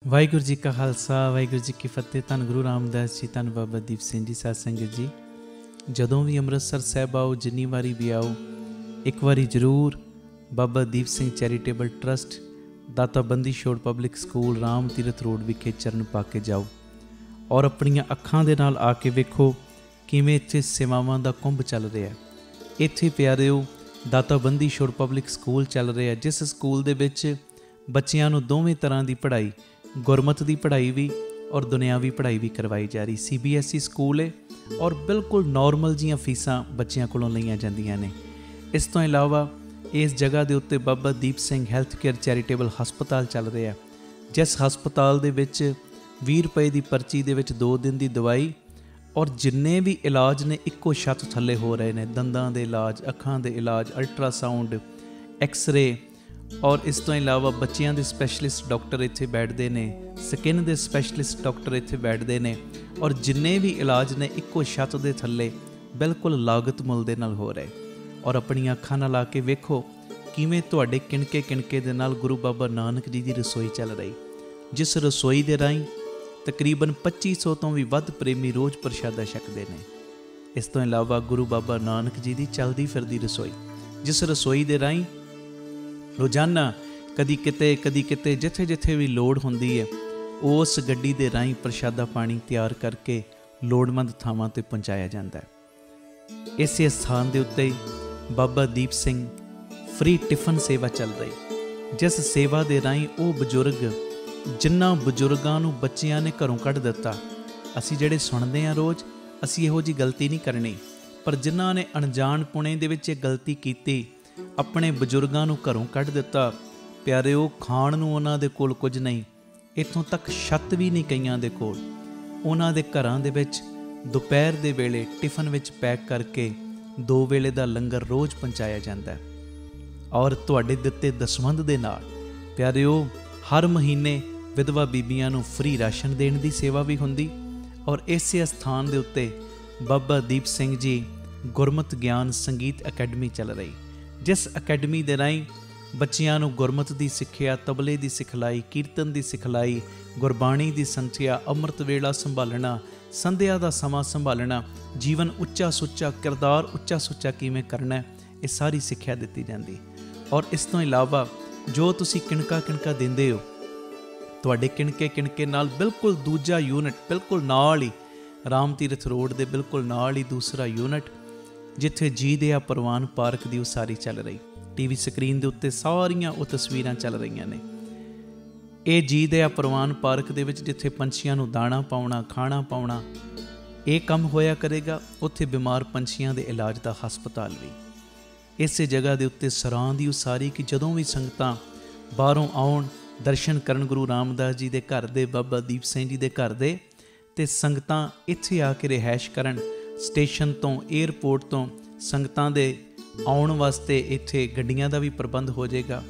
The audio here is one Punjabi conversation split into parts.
ਵਾਹਿਗੁਰੂ ਜੀ ਕਾ ਖਾਲਸਾ ਵਾਹਿਗੁਰੂ ਜੀ ਕੀ ਫਤਿਹ। ਧੰਨ ਗੁਰੂ ਰਾਮਦਾਸ ਜੀ, ਧੰਨ ਬਾਬਾ ਦੀਪ ਸਿੰਘ ਜੀ। ਸਾਧ ਸੰਗਤ ਜੀ, ਜਦੋਂ ਵੀ ਅੰਮ੍ਰਿਤਸਰ ਸਾਹਿਬ ਆਓ, ਜਿੰਨੀ ਵਾਰੀ ਵੀ ਆਓ, ਇੱਕ ਵਾਰੀ ਜ਼ਰੂਰ ਬਾਬਾ ਦੀਪ ਸਿੰਘ ਚੈਰੀਟੇਬਲ ਟਰਸਟ, ਦਾਤਾ Bandi Chhor public school, Ram Tirath road ਵਿਖੇ ਚਰਨ ਪਾ ਕੇ ਜਾਓ ਔਰ ਆਪਣੀਆਂ ਅੱਖਾਂ ਦੇ ਨਾਲ ਆ ਕੇ ਵੇਖੋ ਕਿਵੇਂ ਇੱਥੇ ਸੇਵਾਵਾਂ ਦਾ ਕੁੰਭ ਚੱਲ ਰਿਹਾ। ਇੱਥੇ ਪਿਆਰਿਓ ਦਾਤਾ ਬੰਦੀ ਛੋੜ ਪਬਲਿਕ ਸਕੂਲ ਚੱਲ ਰਿਹਾ, ਜਿਸ ਸਕੂਲ ਦੇ ਵਿੱਚ ਬੱਚਿਆਂ ਨੂੰ ਦੋਵੇਂ ਤਰ੍ਹਾਂ ਦੀ ਪੜ੍ਹਾਈ, ਗੁਰਮਤ ਦੀ ਪੜ੍ਹਾਈ ਵੀ ਔਰ ਦੁਨਿਆਵੀ ਪੜ੍ਹਾਈ ਵੀ ਕਰਵਾਈ ਜਾ ਰਹੀ। CBSE ਸਕੂਲ ਹੈ ਔਰ ਬਿਲਕੁਲ ਨੋਰਮਲ ਜੀਆਂ ਫੀਸਾਂ ਬੱਚਿਆਂ ਕੋਲੋਂ ਲਈਆਂ ਜਾਂਦੀਆਂ ਨੇ। ਇਸ ਤੋਂ ਇਲਾਵਾ ਇਸ ਜਗ੍ਹਾ ਦੇ ਉੱਤੇ Baba Deep Singh health care charitable ਹਸਪਤਾਲ ਚੱਲ ਰਿਹਾ, ਜਿਸ ਹਸਪਤਾਲ ਦੇ ਵਿੱਚ 20 ਰੁਪਏ ਦੀ ਪਰਚੀ ਦੇ ਵਿੱਚ 2 ਦਿਨ ਦੀ ਦਵਾਈ ਔਰ ਜਿੰਨੇ ਵੀ ਇਲਾਜ ਨੇ ਇੱਕੋ ਛੱਤ ਥੱਲੇ ਹੋ ਰਹੇ ਨੇ। ਦੰਦਾਂ ਦੇ ਇਲਾਜ, ਅੱਖਾਂ ਦੇ ਇਲਾਜ, ਅਲਟਰਾਸਾਊਂਡ, ਐਕਸਰੇ ਔਰ ਇਸ ਤੋਂ ਇਲਾਵਾ ਬੱਚਿਆਂ ਦੇ ਸਪੈਸ਼ਲਿਸਟ ਡਾਕਟਰ ਇੱਥੇ ਬੈਠਦੇ ਨੇ, ਸਕਿਨ ਦੇ ਸਪੈਸ਼ਲਿਸਟ ਡਾਕਟਰ ਇੱਥੇ ਬੈਠਦੇ ਨੇ ਔਰ ਜਿੰਨੇ ਵੀ ਇਲਾਜ ਨੇ ਇੱਕੋ ਛੱਤ ਦੇ ਥੱਲੇ ਬਿਲਕੁਲ ਲਾਗਤ ਮੁੱਲ ਦੇ ਨਾਲ ਹੋ ਰਹੇ। ਔਰ ਆਪਣੀਆਂ ਅੱਖਾਂ ਨਾਲ ਆ ਕੇ ਵੇਖੋ ਕਿਵੇਂ ਤੁਹਾਡੇ ਕਿਣਕੇ ਦੇ ਨਾਲ ਗੁਰੂ ਬਾਬਾ ਨਾਨਕ ਜੀ ਦੀ ਰਸੋਈ ਚੱਲ ਰਹੀ, ਜਿਸ ਰਸੋਈ ਦੇ ਰਾਹੀਂ ਤਕਰੀਬਨ 2500 ਤੋਂ ਵੀ ਵੱਧ ਪ੍ਰੇਮੀ ਰੋਜ਼ ਪ੍ਰਸ਼ਾਦਾ ਛਕਦੇ ਨੇ। ਇਸ ਤੋਂ ਇਲਾਵਾ ਗੁਰੂ ਬਾਬਾ ਨਾਨਕ ਜੀ ਦੀ ਚੱਲਦੀ ਫਿਰਦੀ ਰਸੋਈ, ਜਿਸ ਰਸੋਈ ਦੇ ਰਾਹੀਂ ਰੋਜ਼ਾਨਾ ਕਦੀ ਕਿਤੇ ਜਿੱਥੇ ਵੀ ਲੋੜ ਹੁੰਦੀ ਹੈ, ਉਸ ਗੱਡੀ ਦੇ ਰਾਹੀਂ ਪ੍ਰਸ਼ਾਦਾ ਪਾਣੀ ਤਿਆਰ ਕਰਕੇ ਲੋੜਵੰਦ ਥਾਵਾਂ 'ਤੇ ਪਹੁੰਚਾਇਆ ਜਾਂਦਾ ਹੈ। ਇਸੇ ਸਥਾਨ ਦੇ ਉੱਤੇ ਹੀ ਬਾਬਾ ਦੀਪ ਸਿੰਘ ਫ੍ਰੀ ਟਿਫਨ ਸੇਵਾ ਚੱਲ ਰਹੀ, ਜਿਸ ਸੇਵਾ ਦੇ ਰਾਹੀਂ ਉਹ ਬਜ਼ੁਰਗ, ਜਿਨ੍ਹਾਂ ਬਜ਼ੁਰਗਾਂ ਨੂੰ ਬੱਚਿਆਂ ਨੇ ਘਰੋਂ ਕੱਢ ਦਿੱਤਾ, ਅਸੀਂ ਜਿਹੜੇ ਸੁਣਦੇ ਹਾਂ ਰੋਜ਼, ਅਸੀਂ ਇਹੋ ਜਿਹੀ ਗਲਤੀ ਨਹੀਂ ਕਰਨੀ, ਪਰ ਜਿਨ੍ਹਾਂ ਨੇ ਅਣਜਾਣ ਪੁਣੇ ਦੇ ਵਿੱਚ ਇਹ ਗਲਤੀ ਕੀਤੀ, ਆਪਣੇ ਬਜ਼ੁਰਗਾਂ ਨੂੰ ਘਰੋਂ ਕੱਢ ਦਿੱਤਾ, ਪਿਆਰਿਓ ਖਾਣ ਨੂੰ ਉਹਨਾਂ ਦੇ ਕੋਲ ਕੁਝ ਨਹੀਂ, ਇੱਥੋਂ ਤੱਕ ਛੱਤ ਵੀ ਨਹੀਂ ਕਈਆਂ ਦੇ ਕੋਲ। ਉਹਨਾਂ ਦੇ ਘਰਾਂ ਦੇ ਵਿੱਚ ਦੁਪਹਿਰ ਦੇ ਵੇਲੇ ਟਿਫਨ ਵਿੱਚ ਪੈਕ ਕਰਕੇ 2 ਵੇਲੇ ਦਾ ਲੰਗਰ ਰੋਜ਼ ਪਹੁੰਚਾਇਆ ਜਾਂਦਾ ਹੈ। ਔਰ ਤੁਹਾਡੇ ਦਿੱਤੇ ਦਸਵੰਧ ਦੇ ਨਾਲ ਪਿਆਰਿਓ ਹਰ ਮਹੀਨੇ ਵਿਧਵਾ ਬੀਬੀਆਂ ਨੂੰ ਫ੍ਰੀ ਰਾਸ਼ਨ ਦੇਣ ਦੀ ਸੇਵਾ ਵੀ ਹੁੰਦੀ। ਔਰ ਇਸੇ ਸਥਾਨ ਦੇ ਉੱਤੇ ਬਾਬਾ ਦੀਪ ਸਿੰਘ ਜੀ ਗੁਰਮਤ ਗਿਆਨ ਸੰਗੀਤ ਅਕੈਡਮੀ ਚੱਲ ਰਹੀ, ਜਿਸ ਅਕੈਡਮੀ ਦੇ ਰਾਹੀਂ ਬੱਚਿਆਂ ਨੂੰ ਗੁਰਮਤ ਦੀ ਸਿੱਖਿਆ, ਤਬਲੇ ਦੀ ਸਿਖਲਾਈ, ਕੀਰਤਨ ਦੀ ਸਿਖਲਾਈ, ਗੁਰਬਾਣੀ ਦੀ ਸੰਥਿਆ, ਅੰਮ੍ਰਿਤ ਵੇਲਾ ਸੰਭਾਲਣਾ, ਸੰਧਿਆ ਦਾ ਸਮਾਂ ਸੰਭਾਲਣਾ, ਜੀਵਨ ਉੱਚਾ ਸੁੱਚਾ, ਕਿਰਦਾਰ ਉੱਚਾ ਸੁੱਚਾ ਕਿਵੇਂ ਕਰਨਾ, ਇਹ ਸਾਰੀ ਸਿੱਖਿਆ ਦਿੱਤੀ ਜਾਂਦੀ। ਔਰ ਇਸ ਤੋਂ ਇਲਾਵਾ ਜੋ ਤੁਸੀਂ ਕਿਣਕਾ ਦਿੰਦੇ ਹੋ, ਤੁਹਾਡੇ ਕਿਣਕੇ ਨਾਲ ਬਿਲਕੁਲ ਦੂਜਾ ਯੂਨਿਟ, ਬਿਲਕੁਲ ਨਾਲ ਹੀ ਰਾਮ ਤੀਰਥ ਰੋਡ ਦੇ ਬਿਲਕੁਲ ਨਾਲ ਹੀ ਦੂਸਰਾ ਯੂਨਿਟ, ਜਿੱਥੇ ਜੀ ਦਿਆ ਪ੍ਰਵਾਨ ਪਾਰਕ ਦੀ ਉਸਾਰੀ ਚੱਲ ਰਹੀ। TV ਸਕਰੀਨ ਦੇ ਉੱਤੇ ਸਾਰੀਆਂ ਉਹ ਤਸਵੀਰਾਂ ਚੱਲ ਰਹੀਆਂ ਨੇ। ਇਹ ਜੀ ਦਿਆ ਪ੍ਰਵਾਨ ਪਾਰਕ ਦੇ ਵਿੱਚ ਜਿੱਥੇ ਪੰਛੀਆਂ ਨੂੰ ਦਾਣਾ ਪਾਉਣਾ, ਖਾਣਾ ਪਾਉਣਾ, ਇਹ ਕੰਮ ਹੋਇਆ ਕਰੇਗਾ। ਉੱਥੇ ਬਿਮਾਰ ਪੰਛੀਆਂ ਦੇ ਇਲਾਜ ਦਾ ਹਸਪਤਾਲ ਵੀ। ਇਸੇ ਜਗ੍ਹਾ ਦੇ ਉੱਤੇ ਸਰਾਂ ਦੀ ਉਸਾਰੀ ਕਿ ਜਦੋਂ ਵੀ ਸੰਗਤਾਂ ਬਾਹਰੋਂ ਆਉਣ, ਦਰਸ਼ਨ ਕਰਨ ਗੁਰੂ ਰਾਮਦਾਸ ਜੀ ਦੇ ਘਰ ਦੇ, ਬਾਬਾ ਦੀਪ ਸਿੰਘ ਜੀ ਦੇ ਘਰ ਦੇ, ਅਤੇ ਸੰਗਤਾਂ ਇੱਥੇ ਆ ਕੇ ਰਿਹਾਇਸ਼ ਕਰਨ। ਸਟੇਸ਼ਨ ਤੋਂ, ਏਅਰਪੋਰਟ ਤੋਂ ਸੰਗਤਾਂ ਦੇ ਆਉਣ ਵਾਸਤੇ ਇੱਥੇ ਗੱਡੀਆਂ ਦਾ ਵੀ ਪ੍ਰਬੰਧ ਹੋ ਜਾਏਗਾ,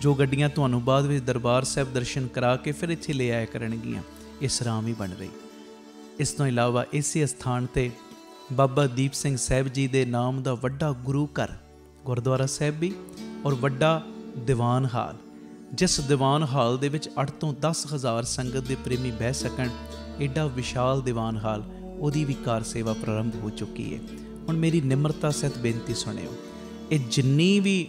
ਜੋ ਗੱਡੀਆਂ ਤੁਹਾਨੂੰ ਬਾਅਦ ਵਿੱਚ ਦਰਬਾਰ ਸਾਹਿਬ ਦਰਸ਼ਨ ਕਰਾ ਕੇ ਫਿਰ ਇੱਥੇ ਲੈ ਆਇਆ ਕਰਨਗੀਆਂ। ਇਹ ਸਰਾਂ ਵੀ ਬਣ ਰਹੀ। ਇਸ ਤੋਂ ਇਲਾਵਾ ਇਸੇ ਸਥਾਨ 'ਤੇ ਬਾਬਾ ਦੀਪ ਸਿੰਘ ਸਾਹਿਬ ਜੀ ਦੇ ਨਾਮ ਦਾ ਵੱਡਾ ਗੁਰੂ ਘਰ, ਗੁਰਦੁਆਰਾ ਸਾਹਿਬ ਵੀ ਔਰ ਵੱਡਾ ਦੀਵਾਨ ਹਾਲ, ਜਿਸ ਦੀਵਾਨ ਹਾਲ ਦੇ ਵਿੱਚ 8 ਤੋਂ 10 ਹਜ਼ਾਰ ਸੰਗਤ ਦੇ ਪ੍ਰੇਮੀ ਬਹਿ ਸਕਣ, ਐਡਾ ਵਿਸ਼ਾਲ ਦੀਵਾਨ ਹਾਲ, ਉਹਦੀ ਵੀ ਕਾਰ ਸੇਵਾ ਪ੍ਰਾਰੰਭ ਹੋ ਚੁੱਕੀ ਹੈ। ਹੁਣ ਮੇਰੀ ਨਿਮਰਤਾ ਸਹਿਤ ਬੇਨਤੀ ਸੁਣਿਓ, ਇਹ ਜਿੰਨੀ ਵੀ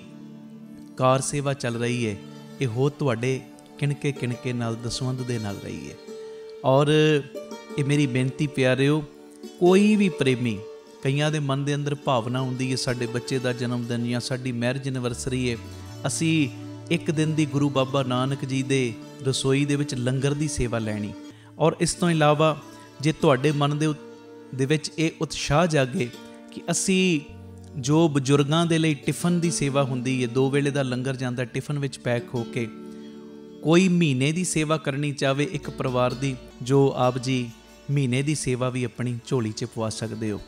ਕਾਰ ਸੇਵਾ ਚੱਲ ਰਹੀ ਹੈ, ਇਹ ਹੋ ਤੁਹਾਡੇ ਕਿਣਕੇ ਨਾਲ, ਦਸਵੰਧ ਦੇ ਨਾਲ ਰਹੀ ਹੈ। ਔਰ ਇਹ ਮੇਰੀ ਬੇਨਤੀ ਪਿਆਰਿਓ, ਕੋਈ ਵੀ ਪ੍ਰੇਮੀ, ਕਈਆਂ ਦੇ ਮਨ ਦੇ ਅੰਦਰ ਭਾਵਨਾ ਹੁੰਦੀ ਹੈ ਸਾਡੇ ਬੱਚੇ ਦਾ ਜਨਮ ਦਿਨ ਜਾਂ ਸਾਡੀ ਮੈਰਿਜ ਐਨਵਰਸਰੀ ਹੈ, ਅਸੀਂ ਇੱਕ ਦਿਨ ਦੀ ਗੁਰੂ ਬਾਬਾ ਨਾਨਕ ਜੀ ਦੇ ਰਸੋਈ ਦੇ ਵਿੱਚ ਲੰਗਰ ਦੀ ਸੇਵਾ ਲੈਣੀ। ਔਰ ਇਸ ਤੋਂ ਇਲਾਵਾ ਜੇ ਤੁਹਾਡੇ ਮਨ ਦੇ ਵਿੱਚ ਇਹ ਉਤਸ਼ਾਹ ਜਾਗੇ ਕਿ ਅਸੀਂ ਜੋ ਬਜ਼ੁਰਗਾਂ ਦੇ ਲਈ ਟਿਫਨ ਦੀ ਸੇਵਾ ਹੁੰਦੀ ਹੈ, 2 ਵੇਲੇ ਦਾ ਲੰਗਰ ਜਾਂਦਾ ਟਿਫਨ ਵਿੱਚ ਪੈਕ ਹੋ ਕੇ, ਕੋਈ ਮਹੀਨੇ ਦੀ ਸੇਵਾ ਕਰਨੀ ਚਾਹਵੇ ਇੱਕ ਪਰਿਵਾਰ ਦੀ, ਜੋ ਆਪ ਜੀ ਮਹੀਨੇ ਦੀ ਸੇਵਾ ਵੀ ਆਪਣੀ ਝੋਲੀ 'ਚ ਪਵਾ ਸਕਦੇ ਹੋ।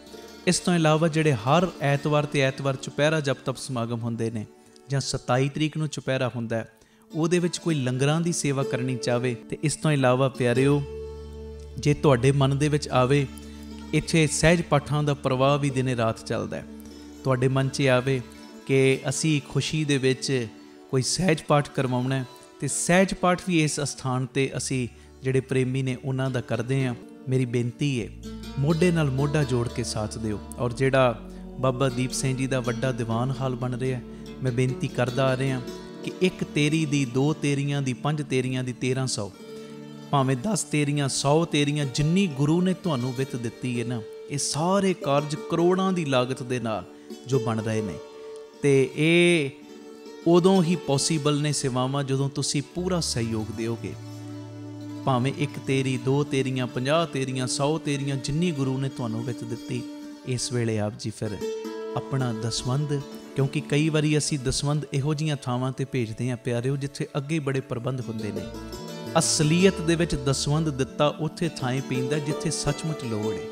ਇਸ ਤੋਂ ਇਲਾਵਾ ਜਿਹੜੇ ਹਰ ਐਤਵਾਰ ਚੁਪਹਿਰਾ ਜਪ ਤਪ ਸਮਾਗਮ ਹੁੰਦੇ ਨੇ, ਜਾਂ 27 ਤਰੀਕ ਨੂੰ ਚੁਪਹਿਰਾ ਹੁੰਦਾ, ਉਹਦੇ ਵਿੱਚ ਕੋਈ ਲੰਗਰਾਂ ਦੀ ਸੇਵਾ ਕਰਨੀ ਚਾਹਵੇ। ਅਤੇ ਇਸ ਤੋਂ ਇਲਾਵਾ ਪਿਆਰਿਓ, ਜੇ ਤੁਹਾਡੇ ਮਨ ਦੇ ਵਿੱਚ ਆਵੇ ਇੱਥੇ ਸਹਿਜ ਪਾਠਾਂ ਦਾ ਪ੍ਰਵਾਹ ਵੀ ਦਿਨੇ ਰਾਤ ਚੱਲਦਾ, ਤੁਹਾਡੇ ਮਨ 'ਚ ਆਵੇ ਕਿ ਅਸੀਂ ਖੁਸ਼ੀ ਦੇ ਵਿੱਚ ਕੋਈ ਸਹਿਜ ਪਾਠ ਕਰਵਾਉਣਾ, ਤੇ ਸਹਿਜ ਪਾਠ ਵੀ ਇਸ ਅਸਥਾਨ ਤੇ ਅਸੀਂ ਜਿਹੜੇ ਪ੍ਰੇਮੀ ਨੇ ਉਹਨਾਂ ਦਾ ਕਰਦੇ ਹਾਂ। ਮੇਰੀ ਬੇਨਤੀ ਹੈ ਮੋਢੇ ਨਾਲ ਮੋਢਾ ਜੋੜ ਕੇ ਸਾਥ ਦਿਓ। ਔਰ ਜਿਹੜਾ ਬਾਬਾ ਦੀਪ ਸਿੰਘ ਜੀ ਦਾ ਵੱਡਾ ਦੀਵਾਨ ਹਾਲ ਬਣ ਰਿਹਾ, ਮੈਂ ਬੇਨਤੀ ਕਰਦਾ ਆ ਰਿਹਾ ਕਿ 1 ਤੇਰੀ ਦੀ, 2 ਤੇਰੀਆਂ ਦੀ, 5 ਤੇਰੀਆਂ ਦੀ, 1300 ਭਾਵੇਂ 10 ਤੇਰੀਆਂ, 100 ਤੇਰੀਆਂ, ਜਿੰਨੀ ਗੁਰੂ ਨੇ ਤੁਹਾਨੂੰ ਵਿੱਤ ਦਿੱਤੀ ਹੈ ਨਾ, ਇਹ ਸਾਰੇ ਕਾਰਜ ਕਰੋੜਾਂ ਦੀ ਲਾਗਤ ਦੇ ਨਾਲ ਜੋ ਬਣ ਰਹੇ ਨੇ। ਤੇ ਇਹ ਉਦੋਂ ਹੀ ਪੋਸੀਬਲ ਨੇ ਸੇਵਾਵਾਂ ਜਦੋਂ ਤੁਸੀਂ ਪੂਰਾ ਸਹਿਯੋਗ ਦਿਓਗੇ। ਭਾਵੇਂ 1 ਤੇਰੀ, 2 ਤੇਰੀਆਂ, 50 ਤੇਰੀਆਂ, 100 ਤੇਰੀਆਂ, ਜਿੰਨੀ ਗੁਰੂ ਨੇ ਤੁਹਾਨੂੰ ਵਿੱਤ ਦਿੱਤੀ, ਇਸ ਵੇਲੇ ਆਪ ਜੀ ਫਿਰ ਆਪਣਾ ਦਸਵੰਧ, ਕਿਉਂਕਿ ਕਈ ਵਾਰੀ ਅਸੀਂ ਦਸਵੰਧ ਇਹੋ ਜਿਹੀਆਂ ਥਾਵਾਂ ਤੇ ਭੇਜਦੇ ਹਾਂ ਪਿਆਰਿਓ ਜਿੱਥੇ ਅੱਗੇ ਬੜੇ ਪ੍ਰਬੰਧ ਹੁੰਦੇ ਨੇ। ਅਸਲੀਅਤ ਦੇ ਵਿੱਚ ਦਸਵੰਧ ਦਿੱਤਾ ਉੱਥੇ ਥਾਂ ਪੈਂਦਾ ਜਿੱਥੇ ਸੱਚਮੁੱਚ ਲੋੜ ਹੈ।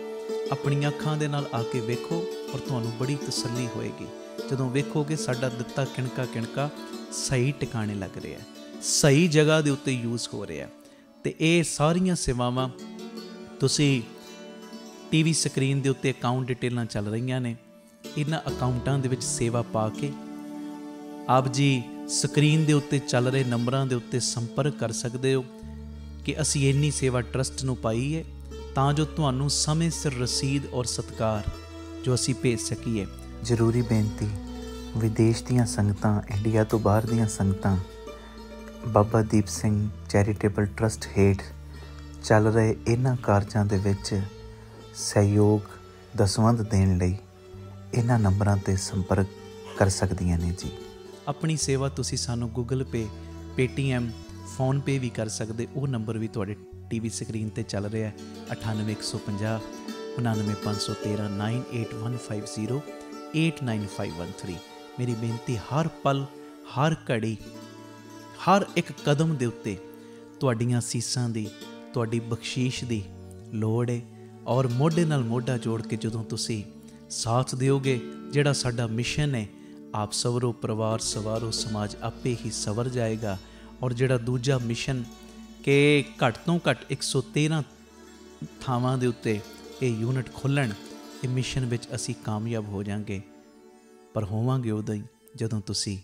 ਆਪਣੀਆਂ ਅੱਖਾਂ ਦੇ ਨਾਲ ਆ ਕੇ ਵੇਖੋ ਔਰ ਤੁਹਾਨੂੰ ਬੜੀ ਤਸੱਲੀ ਹੋਏਗੀ ਜਦੋਂ ਵੇਖੋਗੇ ਸਾਡਾ ਦਿੱਤਾ ਕਿਣਕਾ ਕਿਣਕਾ ਸਹੀ ਟਿਕਾਣੇ ਲੱਗ ਰਿਹਾ, ਸਹੀ ਜਗ੍ਹਾ ਦੇ ਉੱਤੇ ਯੂਜ਼ ਹੋ ਰਿਹਾ। ਤੇ ਇਹ ਸਾਰੀਆਂ ਸੇਵਾਵਾਂ ਤੁਸੀਂ ਟੀਵੀ ਸਕਰੀਨ ਦੇ ਉੱਤੇ ਅਕਾਊਂਟ ਡਿਟੇਲਾਂ ਚੱਲ ਰਹੀਆਂ ਨੇ, ਇਹਨਾਂ ਅਕਾਊਂਟਾਂ ਦੇ ਵਿੱਚ ਸੇਵਾ ਪਾ ਕੇ ਆਪ ਜੀ ਸਕਰੀਨ ਦੇ ਉੱਤੇ ਚੱਲ ਰਹੇ ਨੰਬਰਾਂ ਦੇ ਉੱਤੇ ਸੰਪਰਕ ਕਰ ਸਕਦੇ ਹੋ ਕਿ ਅਸੀਂ ਇੰਨੀ ਸੇਵਾ ਟਰਸਟ ਨੂੰ ਪਾਈ ਹੈ ਤਾਂ ਜੋ ਤੁਹਾਨੂੰ ਸਮੇਂ ਸਿਰ ਰਸੀਦ ਔਰ ਸਤਿਕਾਰ ਜੋ ਅਸੀਂ ਭੇਜ ਸਕੀਏ। ਜ਼ਰੂਰੀ ਬੇਨਤੀ, ਵਿਦੇਸ਼ ਦੀਆਂ ਸੰਗਤਾਂ, ਇੰਡੀਆ ਤੋਂ ਬਾਹਰ ਦੀਆਂ ਸੰਗਤਾਂ ਬਾਬਾ ਦੀਪ ਸਿੰਘ ਚੈਰੀਟੇਬਲ ਟਰਸਟ ਹੇਠ ਚੱਲ ਰਹੇ ਇਹਨਾਂ ਕਾਰਜਾਂ ਦੇ ਵਿੱਚ ਸਹਿਯੋਗ ਦਸਵੰਧ ਦੇਣ ਲਈ ਇਹਨਾਂ ਨੰਬਰਾਂ 'ਤੇ ਸੰਪਰਕ ਕਰ ਸਕਦੀਆਂ ਨੇ ਜੀ। ਆਪਣੀ ਸੇਵਾ ਤੁਸੀਂ ਸਾਨੂੰ ਗੂਗਲ ਪੇ, ਪੇਟੀਐਮ, ਫੋਨਪੇ ਵੀ ਕਰ ਸਕਦੇ। ਉਹ ਨੰਬਰ ਵੀ ਤੁਹਾਡੇ ਟੀਵੀ ਸਕਰੀਨ 'ਤੇ ਚੱਲ ਰਿਹਾ 98 150 99 513 98150 89513। ਮੇਰੀ ਬੇਨਤੀ, ਹਰ ਪਲ, ਹਰ ਘੜੀ, ਹਰ ਇੱਕ ਕਦਮ ਦੇ ਉੱਤੇ ਤੁਹਾਡੀਆਂ ਸੀਸਾਂ ਦੀ, ਤੁਹਾਡੀ ਬਖਸ਼ੀਸ਼ ਦੀ ਲੋੜ ਹੈ। ਔਰ ਮੋਢੇ ਨਾਲ ਮੋਢਾ ਜੋੜ ਕੇ ਜਦੋਂ ਤੁਸੀਂ ਸਾਥ ਦਿਓਗੇ, ਜਿਹੜਾ ਸਾਡਾ ਮਿਸ਼ਨ ਹੈ, ਆਪ ਸਵਰੋ ਪਰਿਵਾਰ ਸਵਾਰੋ ਸਮਾਜ ਆਪੇ ਹੀ ਸਵਰ ਜਾਏਗਾ। ਔਰ ਜਿਹੜਾ ਦੂਜਾ ਮਿਸ਼ਨ ਕਿ ਘੱਟ ਤੋਂ ਘੱਟ 113 ਥਾਵਾਂ ਦੇ ਉੱਤੇ ਇਹ ਯੂਨਿਟ ਖੋਲ੍ਹਣ, ਇਹ ਮਿਸ਼ਨ ਵਿੱਚ ਅਸੀਂ ਕਾਮਯਾਬ ਹੋ ਜਾਵਾਂਗੇ। ਪਰ ਹੋਵਾਂਗੇ ਉਦੋਂ ਹੀ ਜਦੋਂ ਤੁਸੀਂ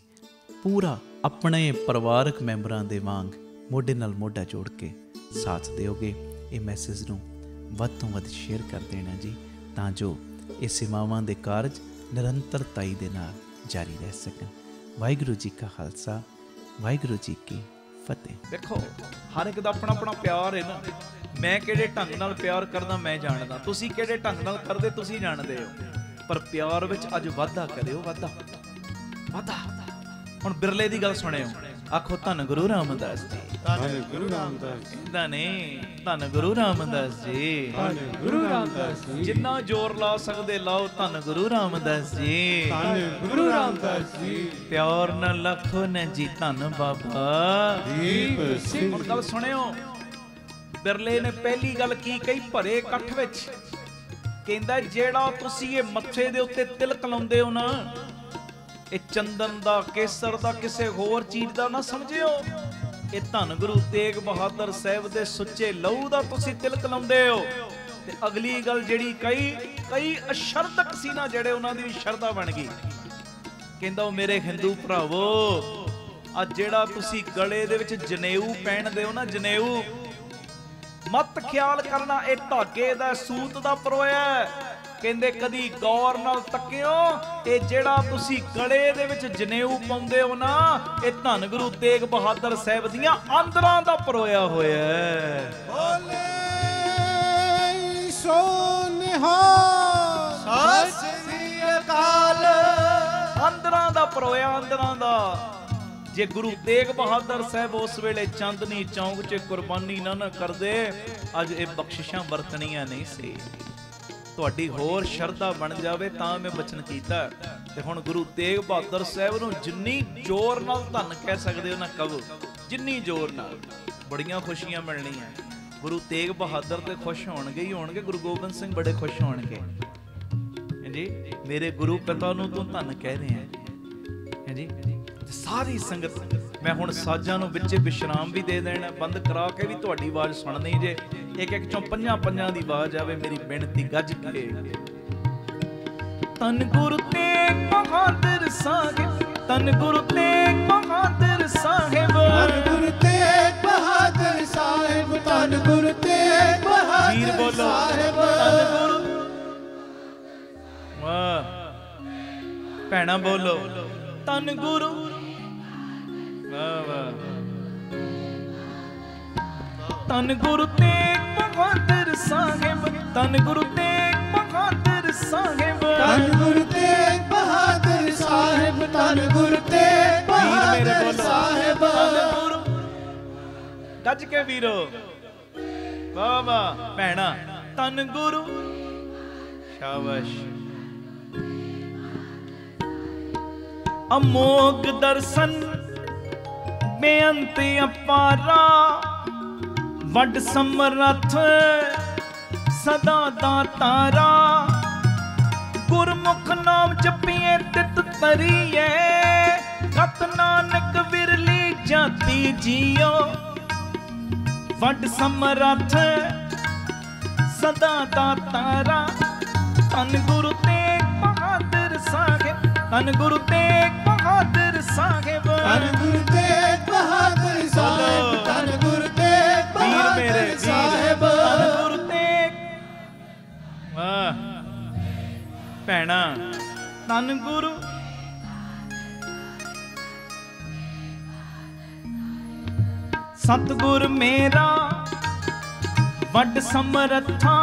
ਪੂਰਾ ਆਪਣੇ ਪਰਿਵਾਰਕ ਮੈਂਬਰਾਂ ਦੇ ਵਾਂਗ ਮੋਢੇ ਨਾਲ ਮੋਢਾ ਜੋੜ ਕੇ ਸਾਥ ਦਿਓਗੇ। ਇਹ ਮੈਸੇਜ ਨੂੰ ਵੱਧ ਤੋਂ ਵੱਧ ਸ਼ੇਅਰ ਕਰ ਦੇਣਾ ਜੀ, ਤਾਂ ਜੋ ਇਹ ਸੇਵਾਵਾਂ ਦੇ ਕਾਰਜ ਨਿਰੰਤਰਤਾਈ ਦੇ ਨਾਲ ਜਾਰੀ ਰਹਿ ਸਕਣ। ਵਾਹਿਗੁਰੂ ਜੀ ਕਾ ਖਾਲਸਾ, ਵਾਹਿਗੁਰੂ ਜੀ ਕੀ ਫਤਿਹ। ਦੇਖੋ, ਹਰ ਇੱਕ ਦਾ ਆਪਣਾ ਆਪਣਾ ਪਿਆਰ ਹੈ ਨਾ। ਮੈਂ ਕਿਹੜੇ ਢੰਗ ਨਾਲ ਪਿਆਰ ਕਰਦਾ ਮੈਂ ਜਾਣਦਾ, ਤੁਸੀਂ ਕਿਹੜੇ ਢੰਗ ਨਾਲ ਕਰਦੇ ਤੁਸੀਂ ਜਾਣਦੇ ਹੋ। ਪਰ ਪਿਆਰ ਵਿੱਚ ਅੱਜ ਵਾਧਾ ਕਰਿਓ, ਵਾਧਾ ਵਾਧਾ। ਹੁਣ ਬਿਰਲੇ ਦੀ ਗੱਲ ਸੁਣਿਓ, ਆਖੋ ਧੰਨ ਗੁਰੂ ਰਾਮਦਾਸ ਜੀ, ਧੰਨ ਗੁਰੂ ਰਾਮਦਾਸ ਜੀ। ਇਹਦਾ ਨਹੀਂ, ਧੰਨ ਗੁਰੂ ਰਾਮਦਾਸ ਜੀ, ਧੰਨ ਗੁਰੂ ਰਾਮਦਾਸ ਜੀ। ਜਿੰਨਾ ਜ਼ੋਰ ਲਾ ਸਕਦੇ ਲਾਓ, ਧੰਨ ਗੁਰੂ ਰਾਮਦਾਸ ਜੀ, ਧੰਨ ਗੁਰੂ ਰਾਮਦਾਸ ਜੀ। ਪਿਆਰ ਨਾਲ ਲੱਖੋ ਨੇ ਜੀ, ਧੰਨ ਬਾਬਾ ਦੀਪ ਸਿੰਘ। ਹੁਣ ਗੱਲ ਸੁਣਿਓ, ਬਿਰਲੇ ਨੇ ਪਹਿਲੀ ਗੱਲ ਕੀ ਕਹੀ ਭਰੇ ਇਕੱਠ ਵਿੱਚ? ਕਹਿੰਦਾ ਜਿਹੜਾ ਤੁਸੀਂ ਇਹ ਮੱਥੇ ਦੇ ਉੱਤੇ ਤਿਲਕ ਲਾਉਂਦੇ ਹੋ ਨਾ, ਇਹ ਚੰਦਨ ਦਾ, ਕੇਸਰ ਦਾ, ਕਿਸੇ ਹੋਰ ਚੀਜ਼ ਦਾ ਨਾ ਸਮਝਿਓ। ਇਹ ਧੰਨ ਗੁਰੂ ਤੇਗ ਬਹਾਦਰ ਸਾਹਿਬ ਦੇ ਸੁੱਚੇ ਲਹੂ ਦਾ ਤੁਸੀਂ ਤਿਲਕ ਲਾਉਂਦੇ ਹੋ। ਤੇ ਅਗਲੀ ਗੱਲ ਜਿਹੜੀ ਕਈ ਅਸ਼ਰਦਕ ਸੀ ਨਾ, ਜਿਹੜੇ ਉਹਨਾਂ ਦੀ ਸ਼ਰਧਾ ਬਣ ਗਈ। ਕਹਿੰਦਾ ਉਹ ਮੇਰੇ ਹਿੰਦੂ ਭਰਾਵੋ, ਅੱਜ ਜਿਹੜਾ ਤੁਸੀਂ ਗਲੇ ਦੇ ਵਿੱਚ ਜਨੇਊ ਪਹਿਨਦੇ ਹੋ ਨਾ, ਜਨੇਊ, ਮਤ ਖਿਆਲ ਕਰਨਾ ਇਹ ਧਾਗੇ ਦਾ, ਸੂਤ ਦਾ ਪਰੋਇਆ। ਕਹਿੰਦੇ ਕਦੀ ਗੌਰ ਨਾਲ ਤੱਕਿਓ, ਇਹ ਜਿਹੜਾ ਤੁਸੀਂ ਗਲੇ ਦੇ ਵਿੱਚ ਜਨੇਊ ਪਾਉਂਦੇ ਹੋ ਨਾ, ਇਹ ਧੰਨ ਗੁਰੂ ਤੇਗ ਬਹਾਦਰ ਸਾਹਿਬ ਦੀਆਂ ਆਂਦਰਾਂ ਦਾ ਪਰੋਇਆ ਹੋਇਆ ਹੈ। ਬੋਲੇ ਸੋ ਨਿਹਾਲ, ਸਤਿ ਸ੍ਰੀ ਅਕਾਲ। ਆਂਦਰਾਂ ਦਾ ਪਰੋਇਆ, ਆਂਦਰਾਂ ਦਾ। ਜੇ ਗੁਰੂ ਤੇਗ ਬਹਾਦਰ ਸਾਹਿਬ ਉਸ ਵੇਲੇ ਚਾਂਦਨੀ ਚੌਂਕ 'ਚ ਕੁਰਬਾਨੀ ਨਾ ਕਰਦੇ, ਅੱਜ ਇਹ ਬਖਸ਼ਿਸ਼ਾਂ ਵਰਤਣੀਆਂ ਨਹੀਂ ਸੀ। ਤੁਹਾਡੀ ਹੋਰ ਸ਼ਰਧਾ ਬਣ ਜਾਵੇ ਤਾਂ ਮੈਂ ਬਚਨ ਕੀਤਾ। ਤੇ ਹੁਣ ਗੁਰੂ ਤੇਗ ਬਹਾਦਰ ਸਾਹਿਬ ਨੂੰ ਜਿੰਨੀ ਜ਼ੋਰ ਨਾਲ ਧੰਨ ਕਹਿ ਸਕਦੇ ਹੋ ਨਾ ਕਹੋ, ਜਿੰਨੀ ਜ਼ੋਰ ਨਾਲ। ਬੜੀਆਂ ਖੁਸ਼ੀਆਂ ਮਿਲਣੀਆਂ। ਗੁਰੂ ਤੇਗ ਬਹਾਦਰ ਤੇ ਖੁਸ਼ ਹੋਣਗੇ ਹੀ ਹੋਣਗੇ, ਗੁਰੂ ਗੋਬਿੰਦ ਸਿੰਘ ਬੜੇ ਖੁਸ਼ ਹੋਣਗੇ। ਹਾਂਜੀ, ਮੇਰੇ ਗੁਰੂ ਪਿਤਾ ਨੂੰ ਤੂੰ ਧੰਨ ਕਹਿ ਰਿਹਾ। ਹਾਂਜੀ, ਸਾਰੀ ਸੰਗਤ, ਮੈਂ ਹੁਣ ਸਾਜ਼ਾਂ ਨੂੰ ਵਿੱਚੇ ਵਿਸ਼ਰਾਮ ਵੀ ਦੇ ਦੇਣਾ, ਬੰਦ ਕਰਾ ਕੇ ਵੀ ਤੁਹਾਡੀ ਆਵਾਜ਼ ਸੁਣਨੀ ਜੇ। ਇੱਕ ਇੱਕ ਚੋਂ ਪੰਜਾਂ ਦੀ ਆਵਾਜ਼ ਆਵੇ, ਮੇਰੀ ਬੇਨਤੀ ਗੱਜ ਕੇ। ਧੰਨ ਗੁਰੂ ਤੇਗ ਬਹਾਦਰ ਸਾਹਿਬ ਧੰਨ ਗੁਰੂ ਤੇਗ ਬਹਾਦਰ ਸਾਹਿਬ, ਧੰਨ ਗੁਰੂ ਤੇਗ ਬਹਾਦਰ ਸਾਹਿਬ, ਧੰਨ ਗੁਰੂ ਤੇਗ ਵੀਰ ਬਹਾਦਰ ਬੋਲੋ ਸਾਹਿਬ। ਧੰਨ ਗੁਰੂ, ਵਾਹ ਭੈਣਾਂ ਬੋਲੋ ਧੰਨ ਗੁਰੂ, ਵਾਹ ਵਾਹ ਧੰਨ ਗੁਰੂ ਤੇਗ ਬਹਾਦਰ ਸਾਹਿਬ, ਧੰਨ ਗੁਰੂ ਤੇਗ ਬਹਾਦਰ ਸਾਹਿਬ, ਧੰਨ ਗੁਰੂ ਤੇਗ ਬਹਾਦਰ ਸਾਹਿਬ, ਧੰਨ ਗੁਰੂ ਤੇਗ ਬਹਾਦਰ ਸਾਹਿਬ। ਧੰਨ ਗੁਰੂ, ਗੱਜ ਕੇ ਵੀਰੋ, ਵਾਹ ਵਾਹ ਭੈਣਾ ਧੰਨ ਗੁਰੂ, ਸ਼ਾਬਾਸ਼। ਅਮੋਘ ਦਰਸ਼ਨ ਬੇਅੰਤ ਅਪਾਰਾ, ਵੱਡ ਸਮਰੱਥ ਸਦਾ ਦਾਤਾਰਾ, ਗੁਰਮੁਖ ਨਾਮ ਜਪੀਏ ਤਿਤ ਤਰੀਏ, ਰਤ ਨਾਨਕ ਵਿਰਲੀ ਜਾਤੀ ਜੀਓ, ਵੱਡ ਸਮਰੱਥ ਸਦਾ ਦਾਤਾਰਾ, ਧੰਨ ਗੁਰੂ ਤੇਗ ਬਹਾਦਰ ਸਾਹਿਬ, ਧੰਨ ਗੁਰੂ ਤੇਗ ਬਹਾਦਰ ਸਾਹਿਬ, ਧੰਨ ਗੁਰੂ ਤੇਗ ਬਹਾਦਰ ਸਾਹਿਬ, ਧੰਨ ਗੁਰੂ ਤੇਗ ਵੀਰ ਮੇਰੇ ਬਹਾਦਰ ਸਾਹਿਬ। ਧੰਨ ਗੁਰੂ ਤੇਗ, ਵਾਹ ਭੈਣਾ ਧੰਨ ਗੁਰੂ, ਸਤਿਗੁਰ ਮੇਰਾ ਵੱਡ ਸਮਰੱਥਾ,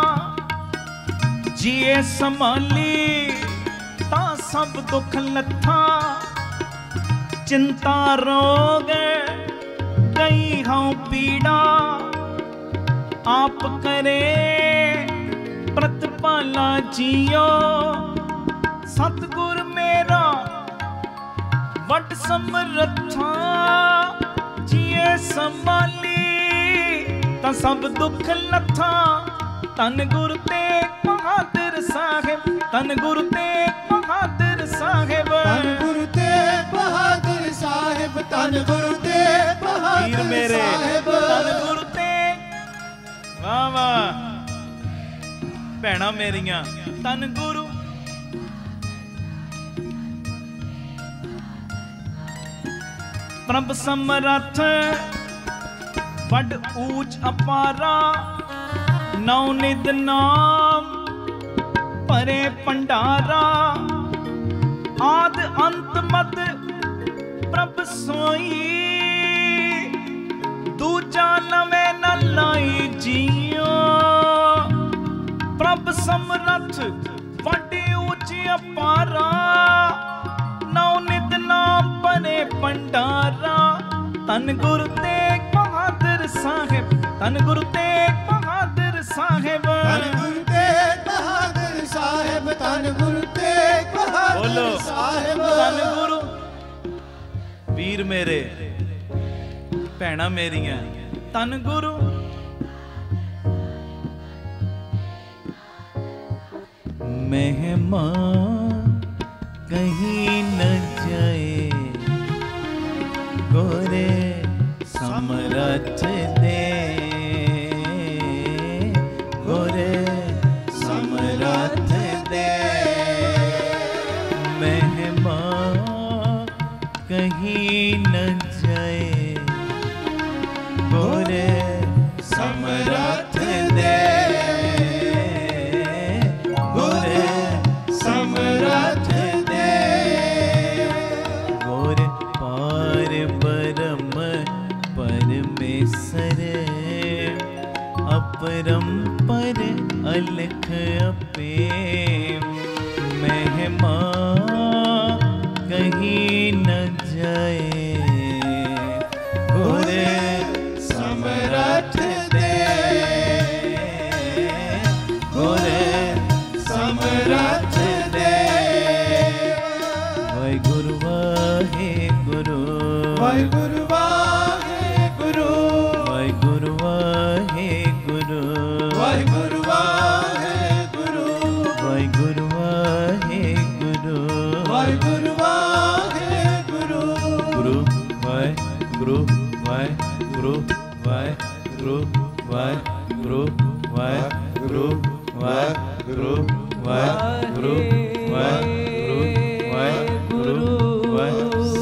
ਜੀਏ ਸੰਭਾਲੀ ਤਾਂ ਸਭ ਦੁੱਖ ਲੱਥਾ, ਚਿੰਤਾ ਰੋਗ ਗਈ ਹਉ ਪੀੜਾ, ਆਪ ਕਰੇ ਪ੍ਰਤਪਾਲਾ ਜੀਓ, ਸਤਿਗੁਰ ਮੇਰਾ ਵੱਡ ਸਮਰੱਥਾ, ਜੀਏ ਸੰਭਾਲੀ ਤਾਂ ਸਭ ਦੁੱਖ ਲੱਥਾ, ਧੰਨ ਗੁਰੂ ਤੇਗ ਬਹਾਦਰ ਸਾਹਿਬ, ਧੰਨ ਗੁਰੂ ਤੇਗ ਬਹਾਦਰ ਸਾਹਿਬ, ਧੰਨ ਗੁਰੂ ਤੇਗ ਬਹਾਦਰ ਸਾਹਿਬ, ਧੰਨ ਗੁਰੂ ਤੇਗ ਵੀਰ ਬਹਾਦਰ ਮੇਰੇ ਸਾਹਿਬ। ਧੰਨ ਗੁਰੂ ਤੇਗ, ਵਾਹ ਵਾਹ ਭੈਣਾਂ ਮੇਰੀਆਂ ਧੰਨ ਗੁਰੂ, ਪ੍ਰਭ ਸਮਰੱਥ ਵੱਡ ਊਚ ਅਪਾਰਾ, ਨੌ ਨਿਧ ਨਾਮ ਭਰੇ ਭੰਡਾਰਾ, ਆਦ ਅੰਤ ਮਤ ਪ੍ਰਭ ਸੋਈ, ਦੂਜਾ ਨਵੇਂ ਨ ਲਾਈ ਜੀਓ, ਪ੍ਰਭ ਸਮਰੱਥ ਵੱਡੇ ਊਚ ਅਪਾਰਾ, ਨੌ ਨਿਧ ਨਾਮ ਭਰੇ ਭੰਡਾਰਾ, ਧੰਨ ਗੁਰੂ ਤੇਗ ਬਹਾਦਰ ਸਾਹਿਬ, ਧੰਨ ਗੁਰੂ ਤੇਗ ਬਹਾਦਰ ਸਾਹਿਬ, ਧੰਨ ਗੁਰੂ ਤੇਗ ਬਹਾਦਰ ਸਾਹਿਬ, ਧੰਨ ਗੁਰੂ ਤੇਗ ਬੋਲੋ ਬਹਾਦਰ ਸਾਹਿਬ। ਧੰਨ ਗੁਰੂ, ਵੀਰ ਮੇਰੇ ਭੈਣਾਂ ਮੇਰੀਆਂ ਧੰਨ ਗੁਰੂ, ਮਹਿਮਾ ਕਹੀਂ ਨ ਜਾਏ, ਗੋਰੇ ਸਮਰੱਥ ਦੇ, ਗੋਰੇ ਸਮਰੱਥ ਦੇ, ਮਹਿਮਾ ਕਹੀਂ ਨ ਜਾਏ, ਗੋਰੇ ਸਮਰੱਥ ਦੇ, ਗੋਰੇ ਸਮਰੱਥ ਦੇ, ਗੋਰੇ ਪਾਰ ਬਰਮ ਪਰਮੇਸ਼ਰ, अपरंपर अलख अपेम, महिमा कहीं न जाए, गोरे समरथ दे, गोरे समरथ दे। वाहिगुरु वाहिगुरु, वाहिगुरु वाहिगुरु, वाहिगुरु वाहिगुरु, वाहिगुरु वाहिगुरु, वाहिगुरु वाहिगुरु, वाहिगुरु वाहिगुरु, गुरु वाहिगुरु, वाहिगुरु वाहिगुरु, वाहिगुरु वाहिगुरु, वाहिगुरु वाहिगुरु, वाहिगुरु वाहिगुरु, वाहिगुरु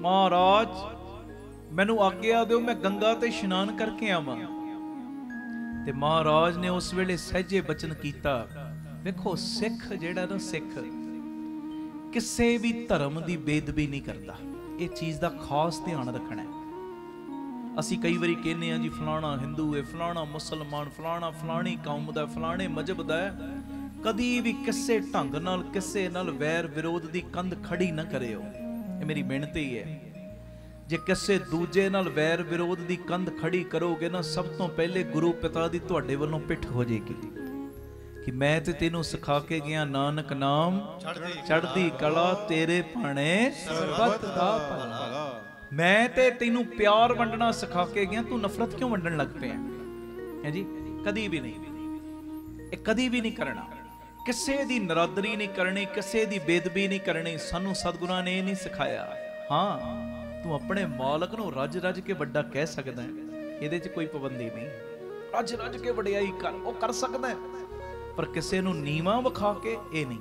ਮਹਾਰਾਜ ਮੈਨੂੰ ਆਗਿਆ ਦਿਓ ਮੈਂ ਗੰਗਾ ਤੇ ਇਸ਼ਨਾਨ ਕਰਕੇ ਆਵਾਂ। ਤੇ ਮਹਾਰਾਜ ਨੇ ਉਸ ਵੇਲੇ ਸਹਿਜੇ ਬਚਨ ਕੀਤਾ। ਵੇਖੋ ਸਿੱਖ ਜਿਹੜਾ ਨਾ, ਸਿੱਖ ਕਿਸੇ ਵੀ ਧਰਮ ਦੀ ਬੇਅਦਬੀ ਨਹੀਂ ਕਰਦਾ। ਇਹ ਚੀਜ਼ ਦਾ ਖਾਸ ਧਿਆਨ ਰੱਖਣਾ ਹੈ। ਅਸੀਂ ਕਈ ਵਾਰੀ ਕਹਿੰਦੇ ਹਾਂ ਜੀ ਫਲਾਣਾ ਹਿੰਦੂ ਹੈ, ਫਲਾਣਾ ਮੁਸਲਮਾਨ, ਫਲਾਣਾ ਫਲਾਣੀ ਕੌਮ ਦਾ, ਫਲਾਣੇ ਮਜ਼ਹਬ ਦਾ ਹੈ। ਕਦੀ ਵੀ ਕਿਸੇ ਢੰਗ ਨਾਲ ਕਿਸੇ ਨਾਲ ਵੈਰ ਵਿਰੋਧ ਦੀ ਕੰਧ ਖੜੀ ਨਾ ਕਰਿਓ। ਇਹ ਮੇਰੀ ਬੇਨਤੀ ਹੈ। ਜੇ ਕਿਸੇ ਦੂਜੇ ਨਾਲ ਵੈਰ ਵਿਰੋਧ ਦੀ ਕੰਧ ਖੜੀ ਕਰੋਗੇ ਨਾ, ਸਭ ਤੋਂ ਪਹਿਲੇ ਗੁਰੂ ਪਿਤਾ ਦੀ ਤੁਹਾਡੇ ਵੱਲੋਂ ਪਿੱਠ ਹੋ ਜਾਏਗੀ ਕਿ ਮੈਂ ਤੇ ਤੈਨੂੰ ਸਿਖਾ ਕੇ ਗਿਆ ਨਾਨਕ ਨਾਮ ਚੜ੍ਹਦੀ ਕਲਾ, ਤੇਰੇ ਭਾਣੇ ਸਰਬੱਤ ਦਾ ਭਲਾ। ਮੈਂ ਤੇ ਤੈਨੂੰ ਪਿਆਰ ਵੰਡਣਾ ਸਿਖਾ ਕੇ ਗਿਆ, ਤੂੰ ਨਫ਼ਰਤ ਕਿਉਂ ਵੰਡਣ ਲੱਗ ਪਿਆ ਹੈ ਜੀ? ਕਦੀ ਵੀ ਨਹੀਂ, ਇਹ ਕਦੀ ਵੀ ਨਹੀਂ ਕਰਨਾ। ਕਿਸੇ ਦੀ ਨਰਾਦਰੀ ਨਹੀਂ ਕਰਨੀ, ਕਿਸੇ ਦੀ ਬੇਅਦਬੀ ਨਹੀਂ ਕਰਨੀ। ਸਾਨੂੰ ਸਤਿਗੁਰਾਂ ਨੇ ਇਹ ਨਹੀਂ ਸਿਖਾਇਆ। ਹਾਂ, ਤੂੰ ਆਪਣੇ ਮਾਲਕ ਨੂੰ ਰੱਜ ਰੱਜ ਕੇ ਵੱਡਾ ਕਹਿ ਸਕਦਾ ਹੈ, ਇਹਦੇ 'ਚ ਕੋਈ ਪਾਬੰਦੀ ਨਹੀਂ। ਰੱਜ ਰੱਜ ਕੇ ਵਡਿਆਈ ਕਰ, ਉਹ ਕਰ ਸਕਦਾ ਹੈ, ਪਰ ਕਿਸੇ ਨੂੰ ਨੀਵਾਂ ਵਿਖਾ ਕੇ ਇਹ ਨਹੀਂ।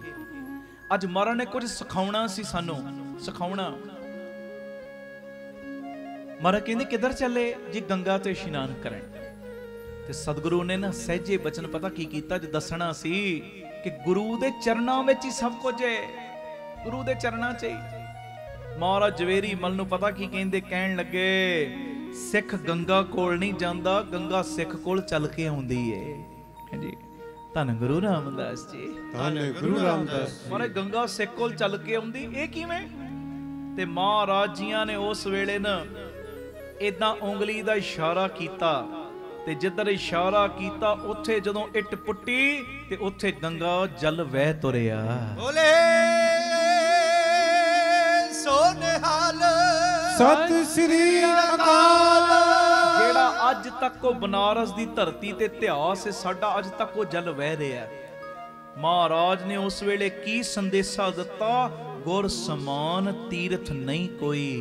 ਅੱਜ ਮਹਾਰਾਜ ਨੇ ਕੁਝ ਸਿਖਾਉਣਾ ਸੀ, ਸਾਨੂੰ ਸਿਖਾਉਣਾ। ਮਹਾਰਾਜ ਕਹਿੰਦੇ ਕਿੱਧਰ ਚੱਲੇ ਜੀ? ਗੰਗਾ ਤੇ ਇਸ਼ਨਾਨ ਕਰਨ। ਤੇ ਸਤਿਗੁਰੂ ਨੇ ਨਾ ਸਹਿਜੇ ਬਚਨ ਪਤਾ ਕੀ ਕੀਤਾ? ਜੇ ਦੱਸਣਾ ਸੀ ਕਿ ਗੁਰੂ ਦੇ ਚਰਨਾਂ ਵਿੱਚ ਹੀ ਸਭ ਕੁਝ ਹੈ, ਗੁਰੂ ਦੇ ਚਰਨਾਂ 'ਚ ਹੀ। ਮਹਾਰਾਜ ਜਵੇਰੀ ਮਲ ਨੂੰ ਪਤਾ ਕੀ ਕਹਿੰਦੇ? ਕਹਿਣ ਲੱਗੇ ਸਿੱਖ ਗੰਗਾ ਕੋਲ ਨਹੀਂ ਜਾਂਦਾ, ਗੰਗਾ ਸਿੱਖ ਕੋਲ ਚੱਲ ਕੇ ਆਉਂਦੀ ਏ ਜੀ। ਧੰਨ ਗੁਰੂ ਰਾਮਦਾਸ ਜੀ, ਧੰਨ ਗੁਰੂ ਰਾਮਦਾਸ। ਮਹਾਰਾਜ ਗੰਗਾ ਸਿੱਖ ਕੋਲ ਚੱਲ ਕੇ ਆਉਂਦੀ, ਇਹ ਕਿਵੇਂ? ਤੇ ਮਹਾਰਾਜ ਜੀਆਂ ਨੇ ਉਸ ਵੇਲੇ ਨਾ ਏਦਾਂ ਉਂਗਲੀ ਦਾ ਇਸ਼ਾਰਾ ਕੀਤਾ, ਤੇ ਜਿੱਧਰ ਇਸ਼ਾਰਾ ਕੀਤਾ ਉੱਥੇ ਜਦੋਂ ਇੱਟ ਪੁੱਟੀ ਤੇ ਉੱਥੇ ਗੰਗਾ ਜਲ ਵਹਿ ਤੁਰਿਆ। ਬੋਲੇ ਸੋਨਿਹਾਲ ਸਤਿ ਸ੍ਰੀ ਅਕਾਲ। ਜਿਹੜਾ ਅੱਜ ਤੱਕ ਉਹ ਬਨਾਰਸ ਦੀ ਧਰਤੀ ਤੇ ਇਤਿਹਾਸ ਹੈ ਸਾਡਾ, ਅੱਜ ਤੱਕ ਉਹ ਜਲ ਵਹਿ ਰਿਹਾ। ਮਹਾਰਾਜ ਨੇ ਉਸ ਵੇਲੇ ਕੀ ਸੰਦੇਸ਼ਾ ਦਿੱਤਾ? ਗੁਰ ਸਮਾਨ ਤੀਰਥ ਨਹੀਂ ਕੋਈ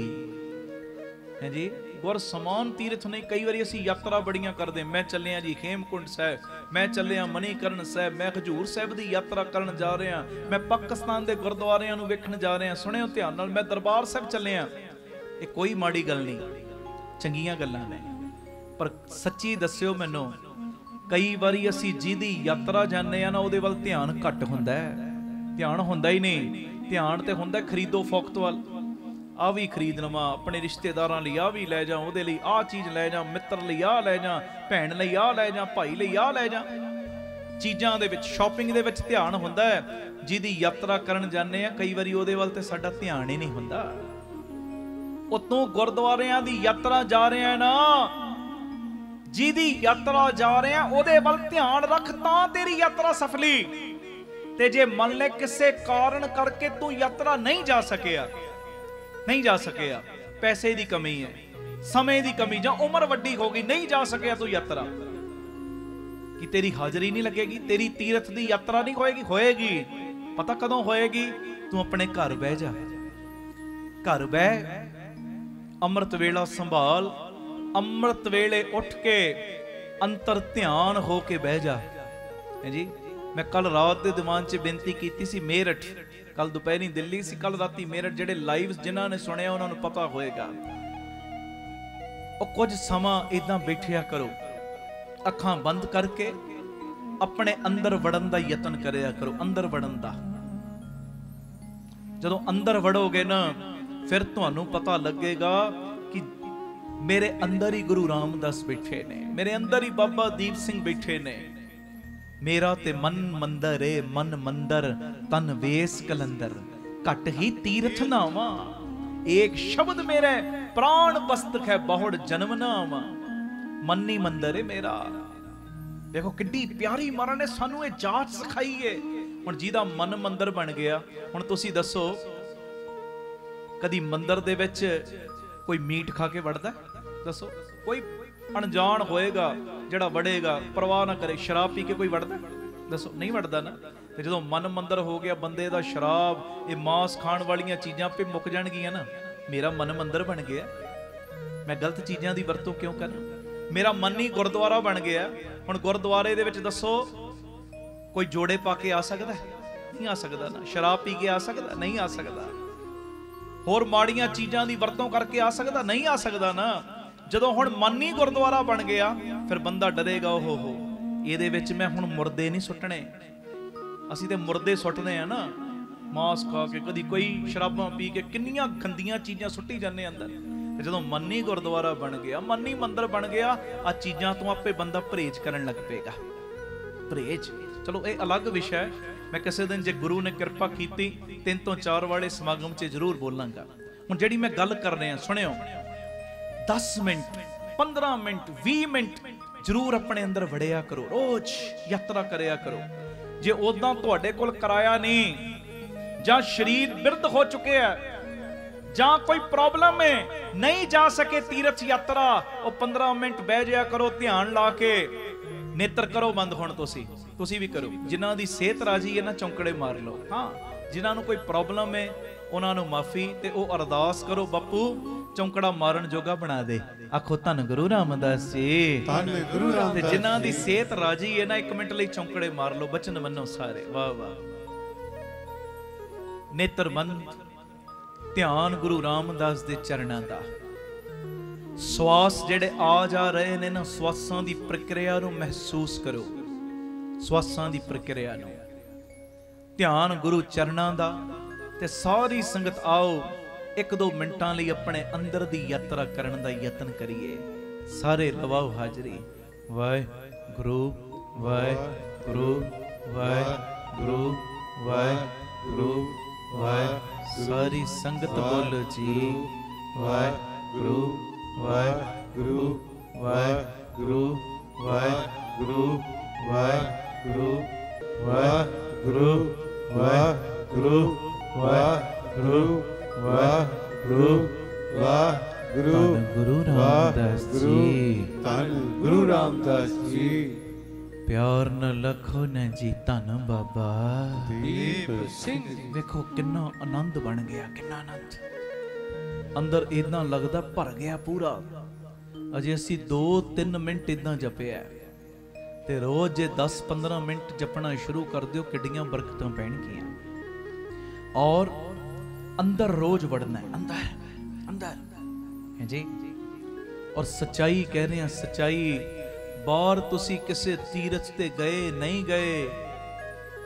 ਹੈ ਜੀ, ਗੁਰ ਸਮਾਨ ਤੀਰਥ ਨਹੀਂ। ਕਈ ਵਾਰੀ ਅਸੀਂ ਯਾਤਰਾ ਬੜੀਆਂ ਕਰਦੇ, ਮੈਂ ਚੱਲਿਆ ਜੀ ਹੇਮਕੁੰਟ ਸਾਹਿਬ, ਮੈਂ ਚੱਲਿਆ ਮਨੀਕਰਨ ਸਾਹਿਬ, ਮੈਂ ਹਜੂਰ ਸਾਹਿਬ ਦੀ ਯਾਤਰਾ ਕਰਨ ਜਾ ਰਿਹਾ, ਮੈਂ ਪਾਕਿਸਤਾਨ ਦੇ ਗੁਰਦੁਆਰਿਆਂ ਨੂੰ ਵੇਖਣ ਜਾ ਰਿਹਾ। ਸੁਣਿਓ ਧਿਆਨ ਨਾਲ, ਮੈਂ ਦਰਬਾਰ ਸਾਹਿਬ ਚੱਲਿਆ। ਇਹ ਕੋਈ ਮਾੜੀ ਗੱਲ ਨਹੀਂ, ਚੰਗੀਆਂ ਗੱਲਾਂ ਨੇ, ਪਰ ਸੱਚੀ ਦੱਸਿਓ ਮੈਨੂੰ, ਕਈ ਵਾਰੀ ਅਸੀਂ ਜਿਹਦੀ ਯਾਤਰਾ ਜਾਂਦੇ ਆ ਨਾ ਉਹਦੇ ਵੱਲ ਧਿਆਨ ਘੱਟ ਹੁੰਦਾ ਹੈ। ਧਿਆਨ ਹੁੰਦਾ ਹੀ ਨਹੀਂ, ਧਿਆਨ ਤੇ ਹੁੰਦਾ ਖਰੀਦੋ ਫੋਖਤ ਵੱਲ। ਆ ਵੀ ਖਰੀਦ ਲਵਾਂ, ਆਪਣੇ ਰਿਸ਼ਤੇਦਾਰਾਂ ਲਈ ਆ ਵੀ ਲੈ ਜਾ, ਉਹਦੇ ਲਈ ਆਹ ਚੀਜ਼ ਲੈ ਜਾ, ਮਿੱਤਰ ਲਈ ਆਹ ਲੈ ਜਾ, ਭੈਣ ਲਈ ਆਹ ਲੈ ਜਾ, ਭਾਈ ਲਈ ਆਹ ਲੈ ਜਾ। ਚੀਜ਼ਾਂ ਦੇ ਵਿੱਚ, ਸ਼ਾਪਿੰਗ ਦੇ ਵਿੱਚ ਧਿਆਨ ਹੁੰਦਾ ਹੈ। ਜਿਹਦੀ ਯਾਤਰਾ ਕਰਨ ਜਾਂਦੇ ਆ ਕਈ ਵਾਰੀ ਉਹਦੇ ਵੱਲ ਤੇ ਸਾਡਾ ਧਿਆਨ ਹੀ ਨਹੀਂ ਹੁੰਦਾ। ਉਤੋਂ ਗੁਰਦੁਆਰਿਆਂ ਦੀ ਯਾਤਰਾ ਜਾ ਰਹੇ ਆ ਨਾ, ਜਿਹਦੀ ਯਾਤਰਾ ਜਾ ਰਹੇ ਆ ਉਹਦੇ ਵੱਲ ਧਿਆਨ ਰੱਖ, ਤਾਂ ਤੇਰੀ ਯਾਤਰਾ ਸਫਲੀ। ਤੇ ਜੇ ਮੰਨ ਲੈ ਕਿਸੇ ਕਾਰਨ ਕਰਕੇ ਤੂੰ ਯਾਤਰਾ ਨਹੀਂ ਜਾ ਸਕਿਆ, ਨਹੀਂ ਜਾ ਸਕਿਆ, ਪੈਸੇ ਦੀ ਕਮੀ ਹੈ, ਸਮੇਂ ਦੀ ਕਮੀ, ਜਾਂ ਉਮਰ ਵੱਡੀ ਹੋ ਗਈ, ਨਹੀਂ ਜਾ ਸਕਿਆ ਤੂੰ ਯਾਤਰਾ, ਕਿ ਤੇਰੀ ਹਾਜ਼ਰੀ ਨਹੀਂ ਲੱਗੇਗੀ, ਤੇਰੀ ਤੀਰਥ ਦੀ ਯਾਤਰਾ ਨਹੀਂ ਹੋਏਗੀ। ਹੋਏਗੀ, ਪਤਾ ਕਦੋਂ ਹੋਏਗੀ? ਤੂੰ ਆਪਣੇ ਘਰ ਬਹਿ ਜਾ, ਘਰ ਬਹਿ, ਅੰਮ੍ਰਿਤ ਵੇਲਾ ਸੰਭਾਲ, ਅੰਮ੍ਰਿਤ ਵੇਲੇ ਉੱਠ ਕੇ ਅੰਤਰ ਧਿਆਨ ਹੋ ਕੇ ਬਹਿ ਜਾ। ਹੈ ਜੀ, ਮੈਂ ਕੱਲ ਰਾਤ ਦੇ ਦੀਵਾਨ 'ਚ ਬੇਨਤੀ ਕੀਤੀ ਸੀ, ਮੇਰਠ, ਕੱਲ ਦੁਪਹਿਰੀ ਦਿੱਲੀ ਸੀ, ਕੱਲ ਰਾਤੀ ਮੇਰਠ। ਜਿਹੜੇ ਲਾਈਵ ਜਿਨ੍ਹਾਂ ਨੇ ਸੁਣਿਆ ਉਹਨਾਂ ਨੂੰ ਪਤਾ ਹੋਏਗਾ। ਉਹ ਕੁਝ ਸਮਾਂ ਇਦਾਂ ਬੈਠਿਆ ਕਰੋ, ਅੱਖਾਂ ਬੰਦ ਕਰਕੇ ਆਪਣੇ ਅੰਦਰ ਵੜਨ ਦਾ ਯਤਨ ਕਰਿਆ ਕਰੋ, ਅੰਦਰ ਵੜਨ ਦਾ। ਜਦੋਂ ਅੰਦਰ ਵੜੋਗੇ ਨਾ, ਫਿਰ ਤੁਹਾਨੂੰ ਪਤਾ ਲੱਗੇਗਾ ਕਿ ਮੇਰੇ ਅੰਦਰ ਹੀ ਗੁਰੂ ਰਾਮਦਾਸ ਬੈਠੇ ਨੇ, ਮੇਰੇ ਅੰਦਰ ਹੀ ਬਾਬਾ ਦੀਪ ਸਿੰਘ ਬੈਠੇ ਨੇ। ਮੇਰਾ ਤੇ ਮਨ ਮੰਦਰ ਏ, ਮਨ ਮੰਦਰ ਤਨ ਵੇਸ ਕਲੰਦਰ, ਘਟ ਹੀ ਤੀਰਥ ਨਾਵਾ, ਏਕ ਸ਼ਬਦ ਮੇਰੇ ਪ੍ਰਾਣ ਬਸਤਕ ਹੈ, ਬਹੁੜ ਜਨਮ ਨਾਵਾ, ਮਨੀ ਮੰਦਰ ਏ ਮੇਰਾ। ਦੇਖੋ ਕਿੱਡੀ ਪਿਆਰੀ ਮਹਾਰਾਜ ਨੇ ਸਾਨੂੰ ਇਹ ਜਾਚ ਸਿਖਾਈ ਏ। ਹੁਣ ਜਿਹਦਾ ਮਨ ਮੰਦਰ ਬਣ ਗਿਆ, ਹੁਣ ਤੁਸੀਂ ਦੱਸੋ ਕਦੀ ਮੰਦਰ ਦੇ ਵਿੱਚ ਕੋਈ ਮੀਟ ਖਾ ਕੇ ਵੜਦਾ? ਦੱਸੋ, ਕੋਈ ਅਣਜਾਣ ਹੋਏਗਾ ਜਿਹੜਾ ਵੜੇਗਾ, ਪਰਵਾਹ ਨਾ ਕਰੇ। ਸ਼ਰਾਬ ਪੀ ਕੇ ਕੋਈ ਵੜਦਾ? ਦੱਸੋ, ਨਹੀਂ ਵੜਦਾ ਨਾ। ਤੇ ਜਦੋਂ ਮਨ ਮੰਦਰ ਹੋ ਗਿਆ ਬੰਦੇ ਦਾ, ਸ਼ਰਾਬ, ਇਹ ਮਾਂਸ ਖਾਣ ਵਾਲੀਆਂ ਚੀਜ਼ਾਂ ਆਪੇ ਮੁੱਕ ਜਾਣਗੀਆਂ ਨਾ। ਮੇਰਾ ਮਨ ਮੰਦਰ ਬਣ ਗਿਆ, ਮੈਂ ਗਲਤ ਚੀਜ਼ਾਂ ਦੀ ਵਰਤੋਂ ਕਿਉਂ ਕਰਾਂ? ਮੇਰਾ ਮਨ ਹੀ ਗੁਰਦੁਆਰਾ ਬਣ ਗਿਆ। ਹੁਣ ਗੁਰਦੁਆਰੇ ਦੇ ਵਿੱਚ ਦੱਸੋ ਕੋਈ ਜੋੜੇ ਪਾ ਕੇ ਆ ਸਕਦਾ? ਨਹੀਂ ਆ ਸਕਦਾ ਨਾ। ਸ਼ਰਾਬ ਪੀ ਕੇ ਆ ਸਕਦਾ? ਨਹੀਂ ਆ ਸਕਦਾ। ਹੋਰ ਮਾੜੀਆਂ ਚੀਜ਼ਾਂ ਦੀ ਵਰਤੋਂ ਕਰਕੇ ਆ ਸਕਦਾ? ਨਹੀਂ ਆ ਸਕਦਾ ਨਾ। ਜਦੋਂ ਹੁਣ ਮਨ ਹੀ ਗੁਰਦੁਆਰਾ ਬਣ ਗਿਆ ਫਿਰ ਬੰਦਾ ਡਰੇਗਾ, ਓਹ ਹੋ ਇਹਦੇ ਵਿੱਚ ਮੈਂ ਹੁਣ ਮੁਰਦੇ ਨਹੀਂ ਸੁੱਟਣੇ। ਅਸੀਂ ਤੇ ਮੁਰਦੇ ਸੁੱਟਦੇ ਆ ਨਾ, ਮਾਸ ਖਾ ਕੇ, ਕਦੀ ਕੋਈ ਸ਼ਰਾਬਾਂ ਪੀ ਕੇ, ਕਿੰਨੀਆਂ ਗੰਦੀਆਂ ਚੀਜ਼ਾਂ ਸੁੱਟੀ ਜਾਂਦੇ ਅੰਦਰ। ਤੇ ਜਦੋਂ ਮਨ ਹੀ ਗੁਰਦੁਆਰਾ ਬਣ ਗਿਆ, ਮਨ ਹੀ ਮੰਦਰ ਬਣ ਗਿਆ, ਆ ਚੀਜ਼ਾਂ ਤੋਂ ਆਪੇ ਬੰਦਾ ਪਰਹੇਜ਼ ਕਰਨ ਲੱਗ ਪਏਗਾ। ਪਰਹੇਜ਼, ਚਲੋ ਇਹ ਅਲੱਗ ਵਿਸ਼ਾ ਹੈ। ਮੈਂ ਕਿਸੇ ਦਿਨ ਜੇ ਗੁਰੂ ਨੇ ਕਿਰਪਾ ਕੀਤੀ 3 ਤੋਂ 4 ਵਾਲੇ ਸਮਾਗਮ 'ਚ ਜ਼ਰੂਰ ਬੋਲਾਂਗਾ। ਹੁਣ ਜਿਹੜੀ ਮੈਂ ਗੱਲ ਕਰ ਰਿਹਾ, ਸੁਣਿਓ, 10 ਮਿੰਟ 15 ਮਿੰਟ 20 ਮਿੰਟ ਜ਼ਰੂਰ ਆਪਣੇ ਅੰਦਰ ਵੜਿਆ ਕਰੋ, ਰੋਜ਼ ਯਾਤਰਾ ਕਰਿਆ ਕਰੋ। ਜੇ ਉਦਾਂ ਤੁਹਾਡੇ ਕੋਲ ਕਿਰਾਇਆ ਨਹੀਂ, ਜਾਂ ਸਰੀਰ ਬਿਰਧ ਹੋ ਚੁੱਕਿਆ, ਜਾਂ ਕੋਈ ਪ੍ਰੋਬਲਮ ਹੈ, ਨਹੀਂ ਜਾ ਸਕੇ ਤੀਰਥ ਯਾਤਰਾ, ਉਹ 15 ਮਿੰਟ ਬਹਿ ਜਾਇਆ ਕਰੋ, ਧਿਆਨ ਲਾ ਕੇ। ਨੇਤਰ ਕਰੋ ਬੰਦ ਹੁਣ, ਤੁਸੀਂ ਵੀ ਕਰੋ। ਜਿਨ੍ਹਾਂ ਦੀ ਸਿਹਤ ਰਾਜੀ ਹੈ ਨਾ, ਚੌਂਕੜੇ ਮਾਰ ਲਓ। ਹਾਂ, ਜਿਨ੍ਹਾਂ ਨੂੰ ਕੋਈ ਪ੍ਰੋਬਲਮ ਹੈ ਉਹਨਾਂ ਨੂੰ ਮਾਫੀ, ਤੇ ਉਹ ਅਰਦਾਸ ਕਰੋ, ਬਾਪੂ ਚੌਂਕੜਾ ਮਾਰਨ ਜੋਗਾ ਬਣਾ ਦੇ। ਆਖੋ ਧੰਨ ਗੁਰੂ ਰਾਮਦਾਸ ਜੀ, ਧੰਨ ਗੁਰੂ ਰਾਮਦਾਸ। ਤੇ ਜਿਨ੍ਹਾਂ ਦੀ ਸਿਹਤ ਰਾਜੀ ਹੈ ਨਾ, 1 ਮਿੰਟ ਲਈ ਚੌਂਕੜੇ ਮਾਰ ਲਓ, ਬਚਨ ਮੰਨੋ ਸਾਰੇ। ਵਾਹ ਵਾਹ। ਨੇਤਰ ਬੰਦ, ਧਿਆਨ ਗੁਰੂ ਰਾਮਦਾਸ ਦੇ ਚਰਨਾਂ ਦਾ। ਸਵਾਸ ਜਿਹੜੇ ਆ ਜਾ ਰਹੇ ਨੇ ਨਾ, ਸਵਾਸਾਂ ਦੀ ਪ੍ਰਕਿਰਿਆ ਨੂੰ ਮਹਿਸੂਸ ਕਰੋ, ਸਵਾਸਾਂ ਦੀ ਪ੍ਰਕਿਰਿਆ ਨੂੰ। ਧਿਆਨ ਗੁਰੂ ਚਰਨਾਂ ਦਾ। ਤੇ ਸਾਰੀ ਸੰਗਤ ਆਓ 1-2 ਮਿੰਟਾਂ ਲਈ ਆਪਣੇ ਅੰਦਰ ਦੀ ਯਾਤਰਾ ਕਰਨ ਦਾ ਯਤਨ ਕਰੀਏ। ਸਾਰੇ ਲਵਾਓ ਹਾਜ਼ਰੀ। ਵਾਹਿਗੁਰੂ ਵਾਹਿਗੁਰੂ ਵਾਹਿਗੁਰੂ ਵਾਹਿਗੁਰੂ ਵਾਹਿਗੁਰੂ। ਸਾਰੀ ਸੰਗਤ ਬੋਲੋ ਜੀ, ਵਾਹਿਗੁਰੂ ਵਾਹਿਗੁਰੂ ਵਾਹਿਗੁਰੂ ਵਾਹਿਗੁਰੂ ਵਾਹਿਗੁਰੂ ਵਾਹਿਗੁਰੂ ਵਾਹਿਗੁਰੂ ਵਾਹਿਗੁਰੂ ਵਾਹਿਗੁਰੂ ਵਾਹਿਗੁਰੂ। ਧੰਨ ਗੁਰੂ ਰਾਮਦਾਸ ਜੀ, ਧੰਨ ਗੁਰੂ ਰਾਮਦਾਸ ਜੀ। ਪਿਆਰ ਨਾ ਲਖੋ ਨਾ ਜੀ, ਧੰਨ ਬਾਬਾ ਦੀਪ ਸਿੰਘ। ਵੇਖੋ ਕਿੰਨਾ ਆਨੰਦ ਬਣ ਗਿਆ, ਕਿੰਨਾ ਆਨੰਦ ਅੰਦਰ, ਇਦਾਂ ਲੱਗਦਾ ਭਰ ਗਿਆ ਪੂਰਾ। ਅਜੇ ਅਸੀਂ 2-3 ਮਿੰਟ ਇਦਾਂ ਜਪਿਆ, ਤੇ ਰੋਜ਼ ਜੇ 10-15 ਮਿੰਟ ਜਪਣਾ ਸ਼ੁਰੂ ਕਰ ਦਿਓ, ਕਿੱਡੀਆਂ ਬਰਕਤਾਂ ਪੈਣਗੀਆਂ। ਔਰ ਅੰਦਰ ਰੋਜ਼ ਵੜਨਾ ਹੈ, ਅੰਦਰ ਅੰਦਰ ਹੈ ਜੀ। ਔਰ ਸੱਚਾਈ ਕਹਿ ਰਹੇ ਹਾਂ, ਸੱਚਾਈ। ਬਾਹਰ ਤੁਸੀਂ ਕਿਸੇ ਤੀਰਥ ਤੇ ਗਏ ਨਹੀਂ ਗਏ,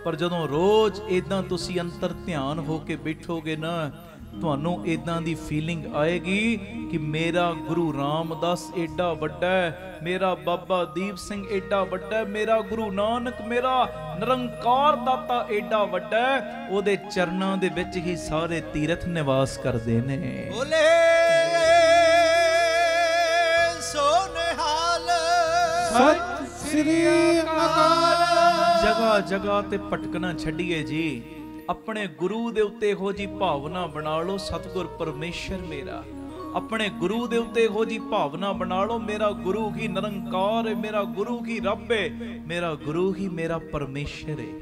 ਪਰ ਜਦੋਂ ਰੋਜ਼ ਇਦਾਂ ਤੁਸੀਂ ਅੰਤਰ ਧਿਆਨ ਹੋ ਕੇ ਬੈਠੋਗੇ ਨਾ, ਤੁਹਾਨੂੰ ਇਦਾਂ ਦੀ ਫੀਲਿੰਗ ਆਏਗੀ ਕਿ ਮੇਰਾ ਗੁਰੂ ਰਾਮਦਾਸ ਏਡਾ ਵੱਡਾ ਹੈ, ਮੇਰਾ ਬਾਬਾ ਦੀਪ ਸਿੰਘ ਏਡਾ ਵੱਡਾ ਹੈ, ਮੇਰਾ ਗੁਰੂ ਨਾਨਕ, ਮੇਰਾ ਨਿਰੰਕਾਰ ਦਾਤਾ ਏਡਾ ਵੱਡਾ ਹੈ। ਉਹਦੇ ਚਰਨਾਂ ਦੇ ਵਿੱਚ ਹੀ ਸਾਰੇ ਤੀਰਥ ਨਿਵਾਸ ਕਰਦੇ ਨੇ। ਬੋਲੇ ਸੋ ਨਿਹਾਲ, ਸਤਿ ਸ੍ਰੀ ਅਕਾਲ। ਜਗ੍ਹਾ ਜਗ੍ਹਾ ਤੇ ਭਟਕਣਾ ਛੱਡੀਏ ਜੀ, ਆਪਣੇ ਗੁਰੂ ਦੇ ਉੱਤੇ ਇਹੋ ਜੀ ਭਾਵਨਾ ਬਣਾ ਲਓ, ਸਤਿਗੁਰ ਪਰਮੇਸ਼ਰ ਮੇਰਾ। ਆਪਣੇ ਗੁਰੂ ਦੇ ਉੱਤੇ ਇਹੋ ਜੀ ਭਾਵਨਾ ਬਣਾ ਲਓ, ਮੇਰਾ ਗੁਰੂ ਹੀ ਨਿਰੰਕਾਰ ਹੈ, ਮੇਰਾ ਗੁਰੂ ਹੀ ਰੱਬ ਹੈ, ਮੇਰਾ ਗੁਰੂ ਹੀ ਮੇਰਾ ਪਰਮੇਸ਼ਰ ਹੈ।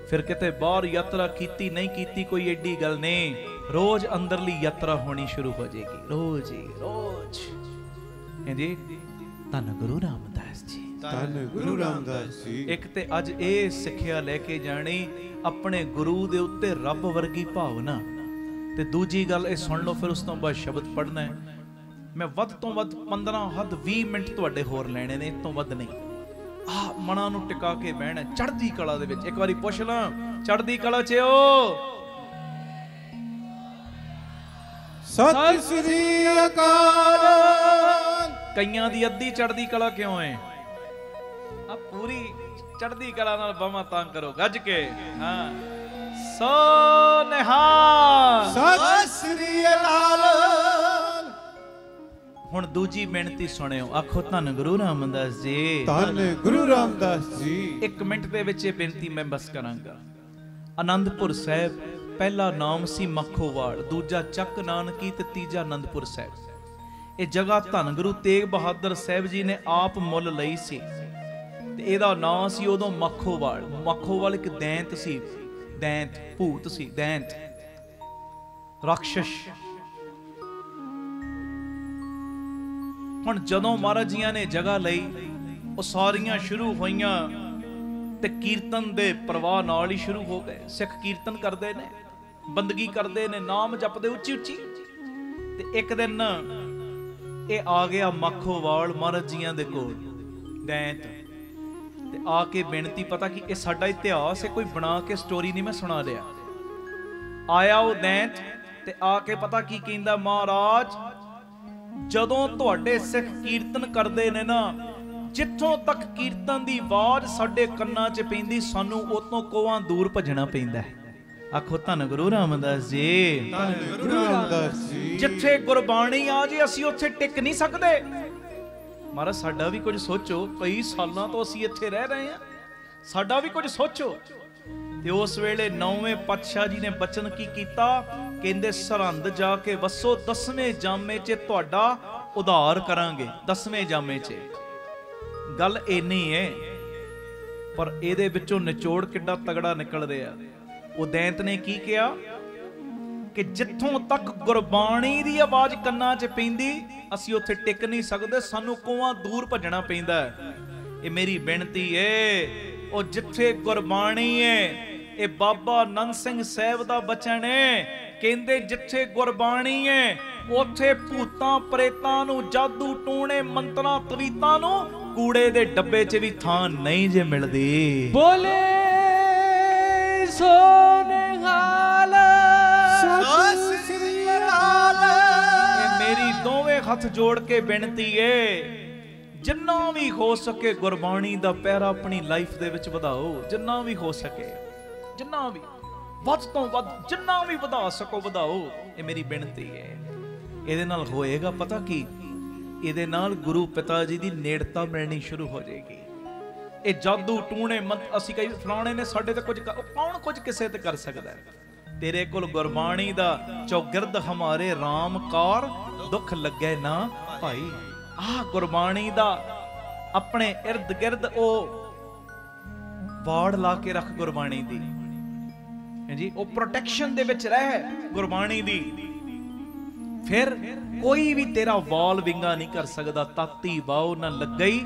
ਫਿਰ ਕਿਤੇ ਬਾਹਰ ਯਾਤਰਾ ਕੀਤੀ ਨਹੀਂ ਕੀਤੀ, ਕੋਈ ਏਡੀ ਗੱਲ ਨਹੀਂ। ਰੋਜ਼ ਅੰਦਰਲੀ ਯਾਤਰਾ ਹੋਣੀ ਸ਼ੁਰੂ ਹੋ ਜਾਏਗੀ, ਰੋਜ਼ ਹੀ ਰੋਜ਼। ਹਾਂਜੀ, ਧੰਨ ਗੁਰੂ ਰਾਮਦਾਸ ਜੀ, ਧੰਨ ਗੁਰੂ ਰਾਮਦਾਸ ਜੀ। ਇੱਕ ਤੇ ਅੱਜ ਇਹ ਸਿੱਖਿਆ ਲੈ ਕੇ ਜਾਣੀ, ਆਪਣੇ ਗੁਰੂ ਦੇ ਉੱਤੇ ਰੱਬ ਵਰਗੀ ਭਾਵਨਾ। ਤੇ ਦੂਜੀ ਗੱਲ ਇਹ ਸੁਣ ਲਓ, ਫਿਰ ਉਸ ਤੋਂ ਬਾਅਦ ਸ਼ਬਦ ਪੜ੍ਹਨਾ ਹੈ। ਮੈਂ ਵੱਧ ਤੋਂ ਵੱਧ 15 ਹੱਦ 20 ਮਿੰਟ ਤੁਹਾਡੇ ਹੋਰ ਲੈਣੇ ਨੇ, ਇਸ ਤੋਂ ਵੱਧ ਨਹੀਂ। ਆਹ ਮਨਾਂ ਨੂੰ ਟਿਕਾ ਕੇ ਬਹਿਣਾ ਚੜ੍ਹਦੀ ਕਲਾ ਦੇ ਵਿੱਚ। ਇੱਕ ਵਾਰੀ ਪੁੱਛ ਲਾਂ, ਚੜ੍ਹਦੀ ਕਲਾ 'ਚ ਓ ਸਤਿ ਸ੍ਰੀ ਅਕਾਲ। ਕਈਆਂ ਦੀ ਅੱਧੀ ਚੜ੍ਹਦੀ ਕਲਾ ਕਿਉਂ ਹੈ? ਆ ਪੂਰੀ ਚੜ੍ਹਦੀ ਕਲਾ ਨਾਲ ਬਾਹਾਂ ਤਾਂ ਕਰੋ ਗੱਜ ਕੇ। ਹਾਂ, ਸੋ ਨਿਹਾਲ, ਸਤਿ ਸ੍ਰੀ ਅਕਾਲ। ਹੁਣ ਦੂਜੀ ਬੇਨਤੀ ਸੁਣਿਓ, ਆਖੋ ਧੰਨ ਗੁਰੂ ਰਾਮਦਾਸ ਜੀ, ਧੰਨ ਗੁਰੂ ਰਾਮਦਾਸ ਜੀ। 1 ਮਿੰਟ ਦੇ ਵਿੱਚ ਇਹ ਬੇਨਤੀ ਮੈਂ ਬਸ ਕਰਾਂਗਾ। ਆਨੰਦਪੁਰ ਸਾਹਿਬ ਪਹਿਲਾ ਨਾਮ ਸੀ ਮੱਖੋਵਾਲ, ਦੂਜਾ ਚੱਕ ਨਾਨਕੀ ਤੇ ਤੀਜਾ ਆਨੰਦਪੁਰ ਸਾਹਿਬ। ਇਹ ਜਗ੍ਹਾ ਧੰਨ ਗੁਰੂ ਤੇਗ ਬਹਾਦਰ ਸਾਹਿਬ ਜੀ ਨੇ ਆਪ ਮੁੱਲ ਲਈ ਸੀ, ਤੇ ਇਹਦਾ ਨਾਂ ਸੀ ਉਦੋਂ ਮੱਖੋਵਾਲ। ਮੱਖੋਵਾਲ ਇੱਕ ਦੈਂਤ ਸੀ, ਦੈਂਤ ਭੂਤ ਸੀ, ਦੈਂਤ ਰਾਖਸ਼। ਹੁਣ ਜਦੋਂ ਮਹਾਰਾਜ ਜੀਆਂ ਨੇ ਜਗ੍ਹਾ ਲਈ, ਉਹ ਸਾਰੀਆਂ ਸ਼ੁਰੂ ਹੋਈਆਂ ਤੇ ਕੀਰਤਨ ਦੇ ਪ੍ਰਵਾਹ ਨਾਲ ਹੀ ਸ਼ੁਰੂ ਹੋ ਗਏ। ਸਿੱਖ ਕੀਰਤਨ ਕਰਦੇ ਨੇ, ਬੰਦਗੀ ਕਰਦੇ ਨੇ, ਨਾਮ ਜਪਦੇ ਉੱਚੀ ਉੱਚੀ। ਤੇ ਇੱਕ ਦਿਨ ਇਹ ਆ ਗਿਆ ਮਾਖੋਵਾਲ ਮਹਾਰਾਜ ਜੀਆਂ ਦੇ ਕੋਲ ਦੈਂਤ, ਤੇ ਆ ਕੇ ਬੇਨਤੀ, ਪਤਾ ਕਿ ਇਹ ਸਾਡਾ ਇਤਿਹਾਸ ਹੈ, ਕੋਈ ਬਣਾ ਕੇ ਸਟੋਰੀ ਨਹੀਂ ਮੈਂ ਸੁਣਾ ਰਿਹਾ। ਆਇਆ ਉਹ ਦੈਂਤ ਤੇ ਆ ਕੇ ਪਤਾ ਕੀ ਕਹਿੰਦਾ, ਮਹਾਰਾਜ ਜਦੋਂ ਤੁਹਾਡੇ ਸਿੱਖ ਕੀਰਤਨ ਕਰਦੇ ਨੇ ਨਾ, ਜਿੱਥੋਂ ਤੱਕ ਕੀਰਤਨ ਦੀ ਆਵਾਜ਼ ਸਾਡੇ ਕੰਨਾਂ 'ਚ ਪੈਂਦੀ, ਸਾਨੂੰ ਉਤੋਂ ਕੋਹਾਂ ਦੂਰ ਭੱਜਣਾ ਪੈਂਦਾ ਹੈ। ਆਖੋ ਧੰਨ ਗੁਰੂ ਰਾਮਦਾਸ ਜੀ, ਧੰਨ ਗੁਰੂ ਰਾਮਦਾਸ ਜੀ। ਜਿੱਥੇ ਗੁਰਬਾਣੀ ਆ ਜੇ ਅਸੀਂ ਉੱਥੇ ਟਿਕ ਨਹੀਂ ਸਕਦੇ। ਮਹਾਰਾਜ ਸਾਡਾ ਵੀ ਕੁਝ ਸੋਚੋ, ਕਈ ਸਾਲਾਂ ਤੋਂ ਅਸੀਂ ਇੱਥੇ ਰਹਿ ਰਹੇ ਹਾਂ, ਸਾਡਾ ਵੀ ਕੁਝ ਸੋਚੋ। ਤੇ ਉਸ ਵੇਲੇ 9ਵੇਂ ਪਾਤਸ਼ਾਹ ਜੀ ਨੇ ਬਚਨ ਕੀ ਕੀਤਾ, ਕਹਿੰਦੇ ਸਰਹੰਦ ਜਾ ਕੇ ਵਸੋ, 10ਵੇਂ ਜਾਮੇ 'ਚ ਤੁਹਾਡਾ ਉਧਾਰ ਕਰਾਂਗੇ। 10ਵੇਂ ਜਾਮੇ 'ਚ ਗੱਲ ਇੰਨੀ ਹੈ, ਪਰ ਇਹਦੇ ਵਿੱਚੋਂ ਨਿਚੋੜ ਕਿੱਡਾ ਤਗੜਾ ਨਿਕਲ ਰਿਹਾ। ਉਹ ਦੈਂਤ ਨੇ ਕੀ ਕਿਹਾ ਕਿ ਜਿੱਥੋਂ ਤੱਕ ਗੁਰਬਾਣੀ ਦੀ ਆਵਾਜ਼ ਕੰਨਾਂ 'ਚ ਪੈਂਦੀ, ਅਸੀਂ ਉੱਥੇ ਟਿਕ ਨਹੀਂ ਸਕਦੇ, ਸਾਨੂੰ ਕੋਹਾਂ ਦੂਰ ਭੱਜਣਾ ਪੈਂਦਾ ਹੈ। ਇਹ ਮੇਰੀ ਬੇਨਤੀ ਏ, ਉਹ ਜਿੱਥੇ ਗੁਰਬਾਣੀ ਏ, ਇਹ ਬਾਬਾ ਨੰਦ ਸਿੰਘ ਸਾਹਿਬ ਦਾ ਬਚਨ ਏ, ਕਹਿੰਦੇ ਜਿੱਥੇ ਗੁਰਬਾਣੀ ਏ ਉੱਥੇ ਭੂਤਾਂ ਪ੍ਰੇਤਾਂ ਨੂੰ, ਜਾਦੂ ਟੂਣੇ ਮੰਤਰਾਂ ਤਵੀਤਾਂ ਨੂੰ ਕੂੜੇ ਦੇ ਡੱਬੇ 'ਚ ਵੀ ਥਾਂ ਨਹੀਂ ਜੇ ਮਿਲਦੀ। ਬੋਲੇ ਸੋਨੇਹਾਲ ਸਤਿ ਸ੍ਰੀ ਅਕਾਲ। ਇਹ ਮੇਰੀ ਦੋਵੇਂ ਹੱਥ ਜੋੜ ਕੇ ਬੇਨਤੀ ਏ, ਜਿੰਨਾ ਵੀ ਹੋ ਸਕੇ ਗੁਰਬਾਣੀ ਦਾ ਪਹਿਰਾ ਆਪਣੀ ਲਾਈਫ ਦੇ ਵਿੱਚ ਵਧਾਓ। ਜਿੰਨਾ ਵੀ ਹੋ ਸਕੇ, ਜਿੰਨਾ ਵੀ ਵੱਧ ਤੋਂ ਵੱਧ, ਜਿੰਨਾ ਵੀ ਵਧਾ ਸਕੋ ਵਧਾਓ। ਇਹ ਮੇਰੀ ਬੇਨਤੀ ਹੈ। ਇਹਦੇ ਨਾਲ ਹੋਏਗਾ ਪਤਾ ਕੀ, ਇਹਦੇ ਨਾਲ ਗੁਰੂ ਪਿਤਾ ਜੀ ਦੀ ਨੇੜਤਾ ਮਿਲਣੀ ਸ਼ੁਰੂ ਹੋ ਜਾਏਗੀ। ਇਹ ਜਾਦੂ ਟੂਣੇ ਅਸੀਂ ਕਈ ਫਲਾਣੇ ਨੇ ਸਾਡੇ ਤੇ ਕੁਝ, ਕੌਣ ਕੁਝ ਕਿਸੇ ਤੇ ਕਰ ਸਕਦਾ ਹੈ। ਤੇਰੇ ਕੋਲ ਗੁਰਬਾਣੀ ਦਾ ਚੌਗਿਰਦ ਹਮਾਰੇ ਰਾਮ ਕਾਰ, ਦੁੱਖ ਲੱਗੇ ਨਾ ਭਾਈ। ਆਹ ਗੁਰਬਾਣੀ ਦਾ ਆਪਣੇ ਇਰਦ ਗਿਰਦ ਉਹ ਬਾੜ ਲਾ ਕੇ ਰੱਖ ਗੁਰਬਾਣੀ ਦੀ, ਜੀ ਉਹ ਪ੍ਰੋਟੈਕਸ਼ਨ ਦੇ ਵਿੱਚ ਰਹਿ ਗੁਰਬਾਣੀ ਦੀ, ਫਿਰ ਕੋਈ ਵੀ ਤੇਰਾ ਵਾਲ ਵਿੰਗਾ ਨਹੀਂ ਕਰ ਸਕਦਾ। ਤਾਤੀ ਬਾਉ ਨਾ ਲੱਗਈ,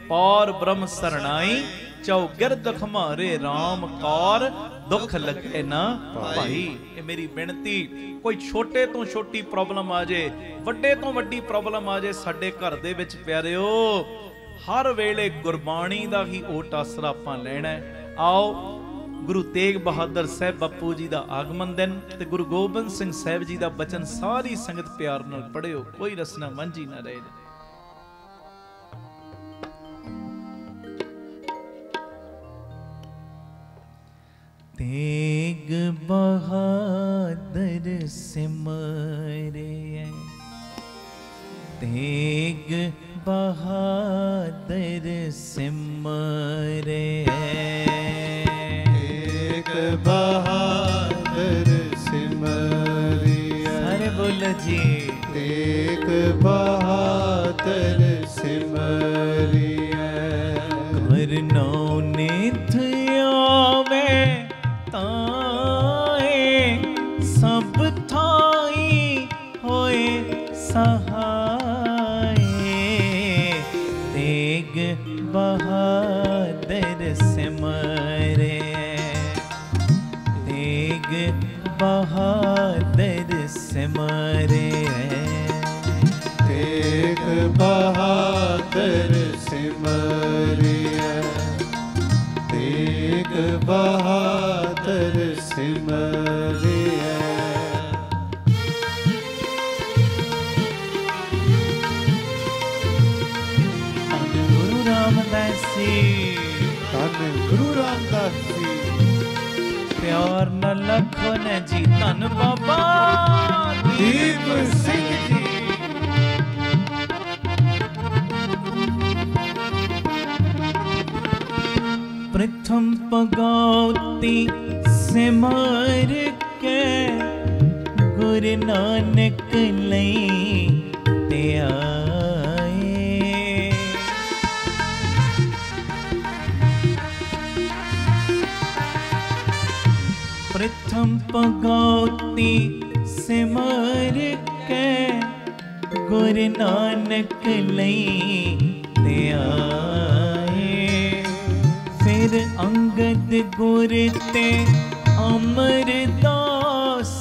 ਪਾਰ ਬ੍ਰਹਮ ਸਰਣਾਈ, ਚੌਗਿਰਦ ਹਮਾਰੇ ਰਾਮ ਕਾਰ, ਦੁੱਖ ਲੱਗੇ ਨਾ ਭਾਈ। ਇਹ ਮੇਰੀ ਬੇਨਤੀ, ਕੋਈ ਛੋਟੇ ਤੋਂ ਛੋਟੀ ਪ੍ਰੋਬਲਮ ਆ ਜੇ, ਵੱਡੇ ਤੋਂ ਵੱਡੀ ਪ੍ਰੋਬਲਮ ਆ ਜੇ, ਸਾਡੇ ਘਰ ਦੇ ਵਿੱਚ ਪਿਆਰਿਓ ਹਰ ਵੇਲੇ ਗੁਰਬਾਣੀ ਦਾ ਹੀ ਓਟ ਆਸਰਾ ਆਪਾਂ ਲੈਣਾ। ਆਓ ਗੁਰੂ ਤੇਗ ਬਹਾਦਰ ਸਾਹਿਬ ਬਾਪੂ ਜੀ ਦਾ ਆਗਮਨ ਦਿਨ ਤੇ ਗੁਰੂ ਗੋਬਿੰਦ ਸਿੰਘ ਸਾਹਿਬ ਜੀ ਦਾ ਬਚਨ ਸਾਰੀ ਸੰਗਤ ਪਿਆਰ ਨਾਲ ਪੜਿਓ, ਕੋਈ ਰਸਨਾ ਵਾਂਝੀ ਨਾ ਰਹੇ। ਤੇਗ ਬਹਾਦਰ ਸਿਮਰਿਐ, ਤੇਗ ਬਹਾਦਰ ਸਿਮਰਿਐ, ਬਹਾਦਰ ਸਿਮਰਿਐ। ਸਾਰੇ ਬੋਲੋ ਜੀ, ਤੇਗ ਬਹਾਦਰ ਸਿਮਰਿਐ। ਕਰਨੋ ਨਿਤ ਆਵੇ ਤਾਏ, ਸਭ ਥਾਈ ਹੋਏ ਸਹਾਏ। ਤੇਗ ਬਹਾਦਰ ਸਿਮਰਿਐ, ਬਹਾਦਰ ਸਿਮਰਿਐ। ਤੇਗ ਬਹਾਦਰ ਸਿਮਰਿਐ, ਤੇਗ ਬਹਾਦਰ ਸਿਮਰਿਐ। ਧੰਨ ਗੁਰੂ ਰਾਮਦਾਸ ਜੀ, ਧੰਨ ਗੁਰੂ ਰਾਮਦਾਸ ਜੀ। ਪਿਆਰ ਨਾਲ ਲਖੋ ਨੇ ਜੀ, ਧੰਨ ਬਾਬਾ ਦੀਪ ਸਿੰਘ ਜੀ। ਪ੍ਰਥਮ ਪਗੌਤੀ ਸਿਮਰ ਕੇ, ਗੁਰੂ ਨਾਨਕ ਲਈ ਤੇ ਆਏ। ਪ੍ਰਥਮ ਪਗੌਤੀ ਸਿਮਰ ਕੇ, ਗੁਰੂ ਨਾਨਕ ਲਈ ਤੇ ਆਏ। ਫਿਰ ਅੰਗਦ ਗੁਰ ਤੇ ਅਮਰਦਾਸ,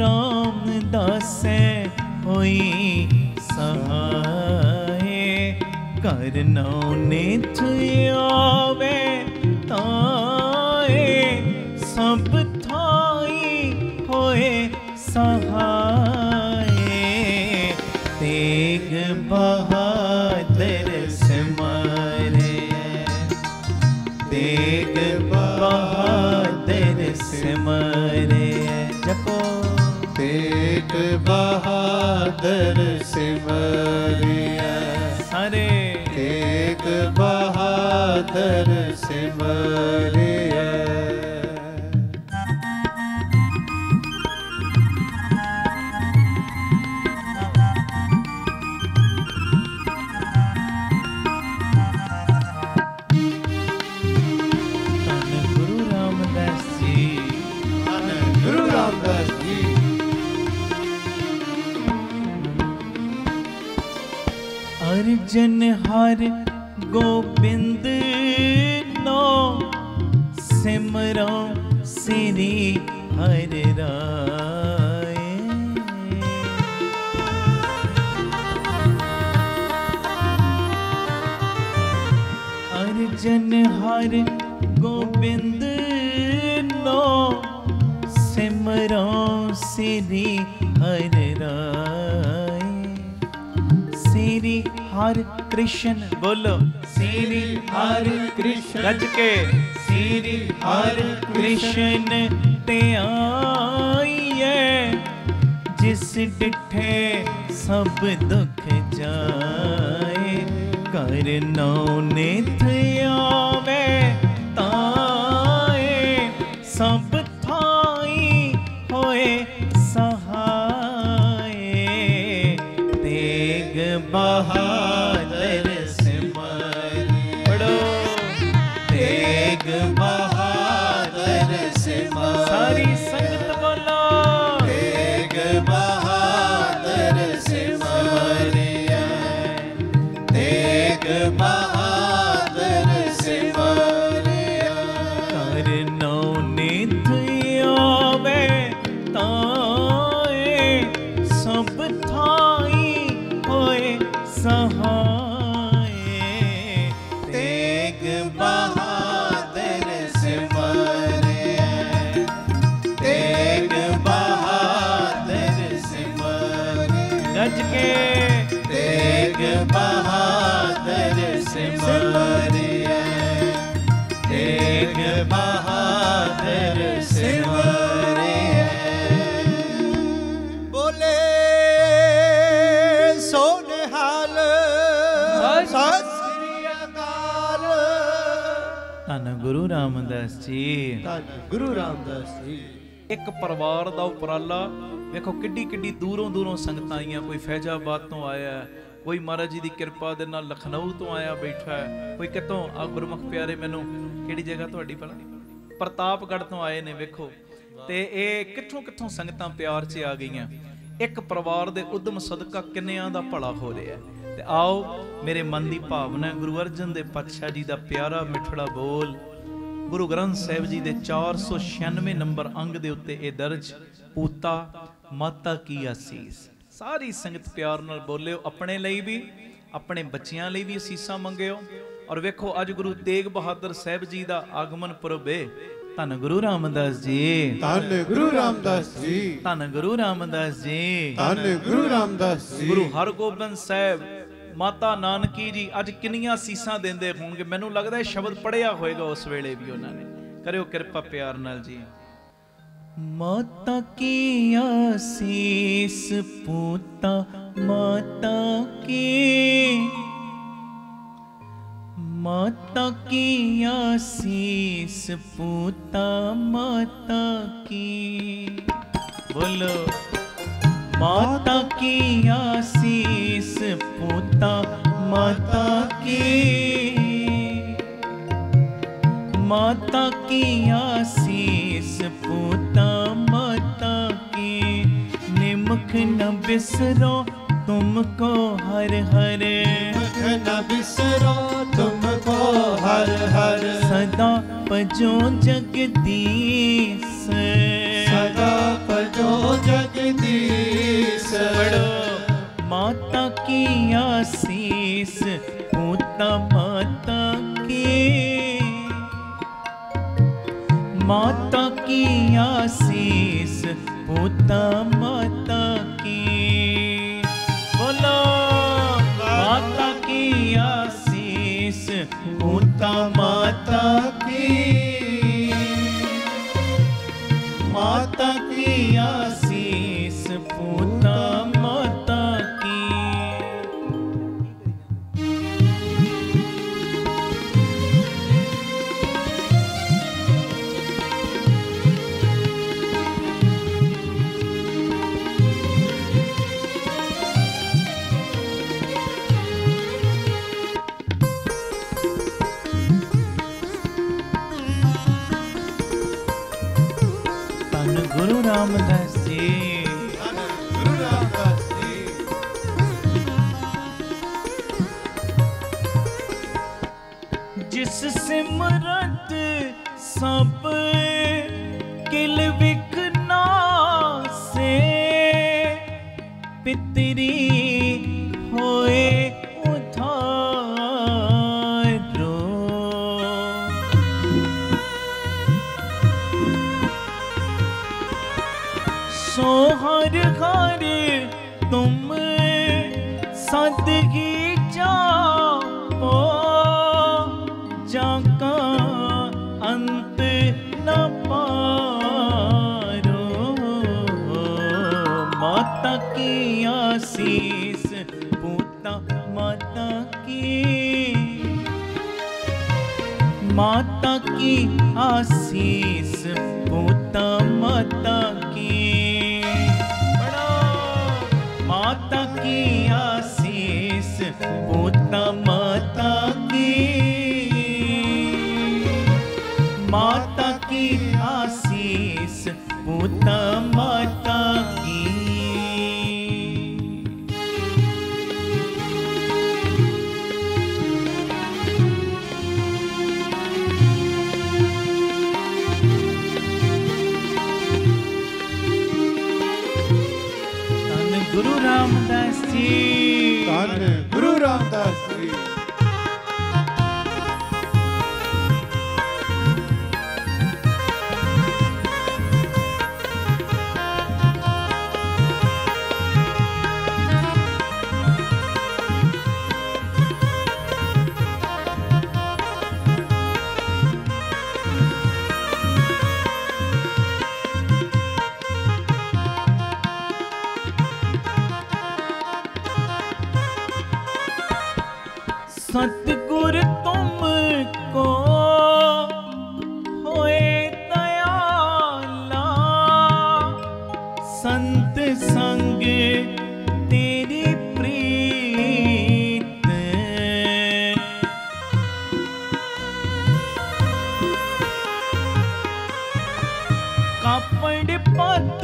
रामदासै होई सहाय। कर नाउ नित आवे ताए, सब थाई होए सहाय। तेग बहादुर सिमरे, तेग बहादुर सिमरे। जपो तेग बहादुर सिमरिया सारे, तेग बहादुर सिमरिया। अर्जन हर गोबिंद नो, सिमरो श्री हरि राय। अर्जन हर गोबिंद नो, सिमरो श्री हरि राय। श्री हर कृष्ण बोलो, श्री हर कृष्ण गज के, श्री हर कृष्ण ते आइए। जिस डिठे सब दुख जाए, कर नाउ नित आवे ताए। सब थाई होए सहाय। तेग बहादुर सिमरे, पढ़ो तेग बहादुर सिमरे। सारी संगत बोलो तेग बहादुर सिमरे, तेग बहादुर सिमरे। कर नाउ नित आवे ताए, सब थाई होए सहाय। तेग बहादुर सिमरे, तेग बहादुर सिमरे। गज के तेग बहादुर सिमरे, तेग बहादुर सिमरे। बोले सोनिहाल सत श्री अकाल। ਧੰਨ ਗੁਰੂ ਰਾਮਦਾਸ ਜੀ। ਧੰਨ ਗੁਰੂ ਰਾਮਦਾਸ ਜੀ। ਇੱਕ ਪਰਿਵਾਰ ਦਾ ਉਪਰਾਲਾ ਵੇਖੋ, ਕਿੱਡੀ ਕਿੱਡੀ ਦੂਰੋਂ ਦੂਰੋਂ ਸੰਗਤਾਂ ਆਈਆਂ। ਕੋਈ ਫੈਜ਼ਾਬਾਦ ਤੋਂ ਆਇਆ, ਕੋਈ ਮਹਾਰਾਜ ਜੀ ਦੀ ਕਿਰਪਾ ਦੇ ਨਾਲ ਲਖਨਊ ਤੋਂ ਆਇਆ ਬੈਠਾ ਹੈ, ਕੋਈ ਕਿਤੋਂ ਆ ਗੁਰਮੁਖ ਪਿਆਰੇ ਮੈਨੂੰ ਕਿਹੜੀ ਜਗ੍ਹਾ ਤੁਹਾਡੀ ਭਲਾ ਪ੍ਰਤਾਪਗੜ੍ਹ ਤੋਂ ਆਏ ਨੇ। ਵੇਖੋ ਤੇ ਇਹ ਕਿੱਥੋਂ ਕਿੱਥੋਂ ਸੰਗਤਾਂ ਪਿਆਰ 'ਚ ਆ ਗਈਆਂ। ਇੱਕ ਪਰਿਵਾਰ ਦੇ ਉਦਮ ਸਦਕਾ ਕਿੰਨਿਆਂ ਦਾ ਭਲਾ ਹੋ ਰਿਹਾ। ਤੇ ਆਓ ਮੇਰੇ ਮਨ ਦੀ ਭਾਵਨਾ ਗੁਰੂ ਅਰਜਨ ਦੇਵ ਪਾਤਸ਼ਾਹ ਜੀ ਦਾ ਪਿਆਰਾ ਮਿੱਠੜਾ ਬੋਲ ਗੁਰੂ ਗ੍ਰੰਥ ਸਾਹਿਬ ਜੀ ਦੇ 496 ਨੰਬਰ ਅੰਗ ਦੇ ਉੱਤੇ ਇਹ ਦਰਜ, ਪੂਤਾ ਮਾਤਾ ਕੀ ਆਸੀਸ। ਸਾਰੀ ਸੰਗਤ ਪਿਆਰ ਨਾਲ ਬੋਲਿਓ, ਆਪਣੇ ਲਈ ਵੀ ਆਪਣੇ ਬੱਚਿਆਂ ਲਈ ਵੀ ਅਸੀਸਾਂ ਮੰਗਿਓ। ਔਰ ਵੇਖੋ ਅੱਜ ਗੁਰੂ ਤੇਗ ਬਹਾਦਰ ਸਾਹਿਬ ਜੀ ਦਾ ਆਗਮਨ ਪੁਰਬ ਹੈ। ਧੰਨ ਗੁਰੂ ਰਾਮਦਾਸ ਜੀ, ਧੰਨ ਗੁਰੂ ਰਾਮਦਾਸ ਜੀ, ਧੰਨ ਗੁਰੂ ਰਾਮਦਾਸ ਜੀ, ਧੰਨ ਗੁਰੂ ਰਾਮਦਾਸ ਜੀ। ਗੁਰੂ ਹਰਗੋਬਿੰਦ ਸਾਹਿਬ, ਮਾਤਾ ਨਾਨਕੀ ਜੀ ਅੱਜ ਕਿੰਨੀਆਂ ਸੀਸਾਂ ਦਿੰਦੇ ਹੋਣਗੇ। ਮੈਨੂੰ ਲੱਗਦਾ ਇਹ ਸ਼ਬਦ ਪੜਿਆ ਹੋਏਗਾ ਉਸ ਵੇਲੇ ਵੀ ਉਹਨਾਂ ਨੇ। ਕਰਿਓ ਕਿਰਪਾ ਪਿਆਰ ਨਾਲ ਜੀ। ਮਾਤਾ ਕੀ ਆਸੀਸ ਪੂਤਾ ਮਾਤਾ ਕੀ, माता की आसीस पूता माता की। बोलो माता की आसीस पूता माता की, माता की आसीस पूता माता की। निमुख न बिसरो तुमको हर हर, न बिसरो तुमको हर हर। सदा पजो जगदीश, सदा पजो जगदीश। माता की आशीष पूता माता की, माता की आशीष पूता माता की। बोलो माता की आशीष पूता माता की, माता की आशीष पूता माता की। धन गुरु रामदास जी, धन गुरु रामदास जी। जिस सिमरत सब किल विघ्ना से, पितरी होए उधारो। सो हर हर तुम सद ही जाओ, जाका अंत न पारो। माता की आशीष पूता माता की, माता की आशीष पूता माता की। माता की आशीष पूता माता की, माता की आशीष पूता माता की। धन गुरु रामदास जी, धन गुरु रामदास जी। सतगुर तुमको होए दयाला, संत संग तेरी प्रीत। कापड़ पत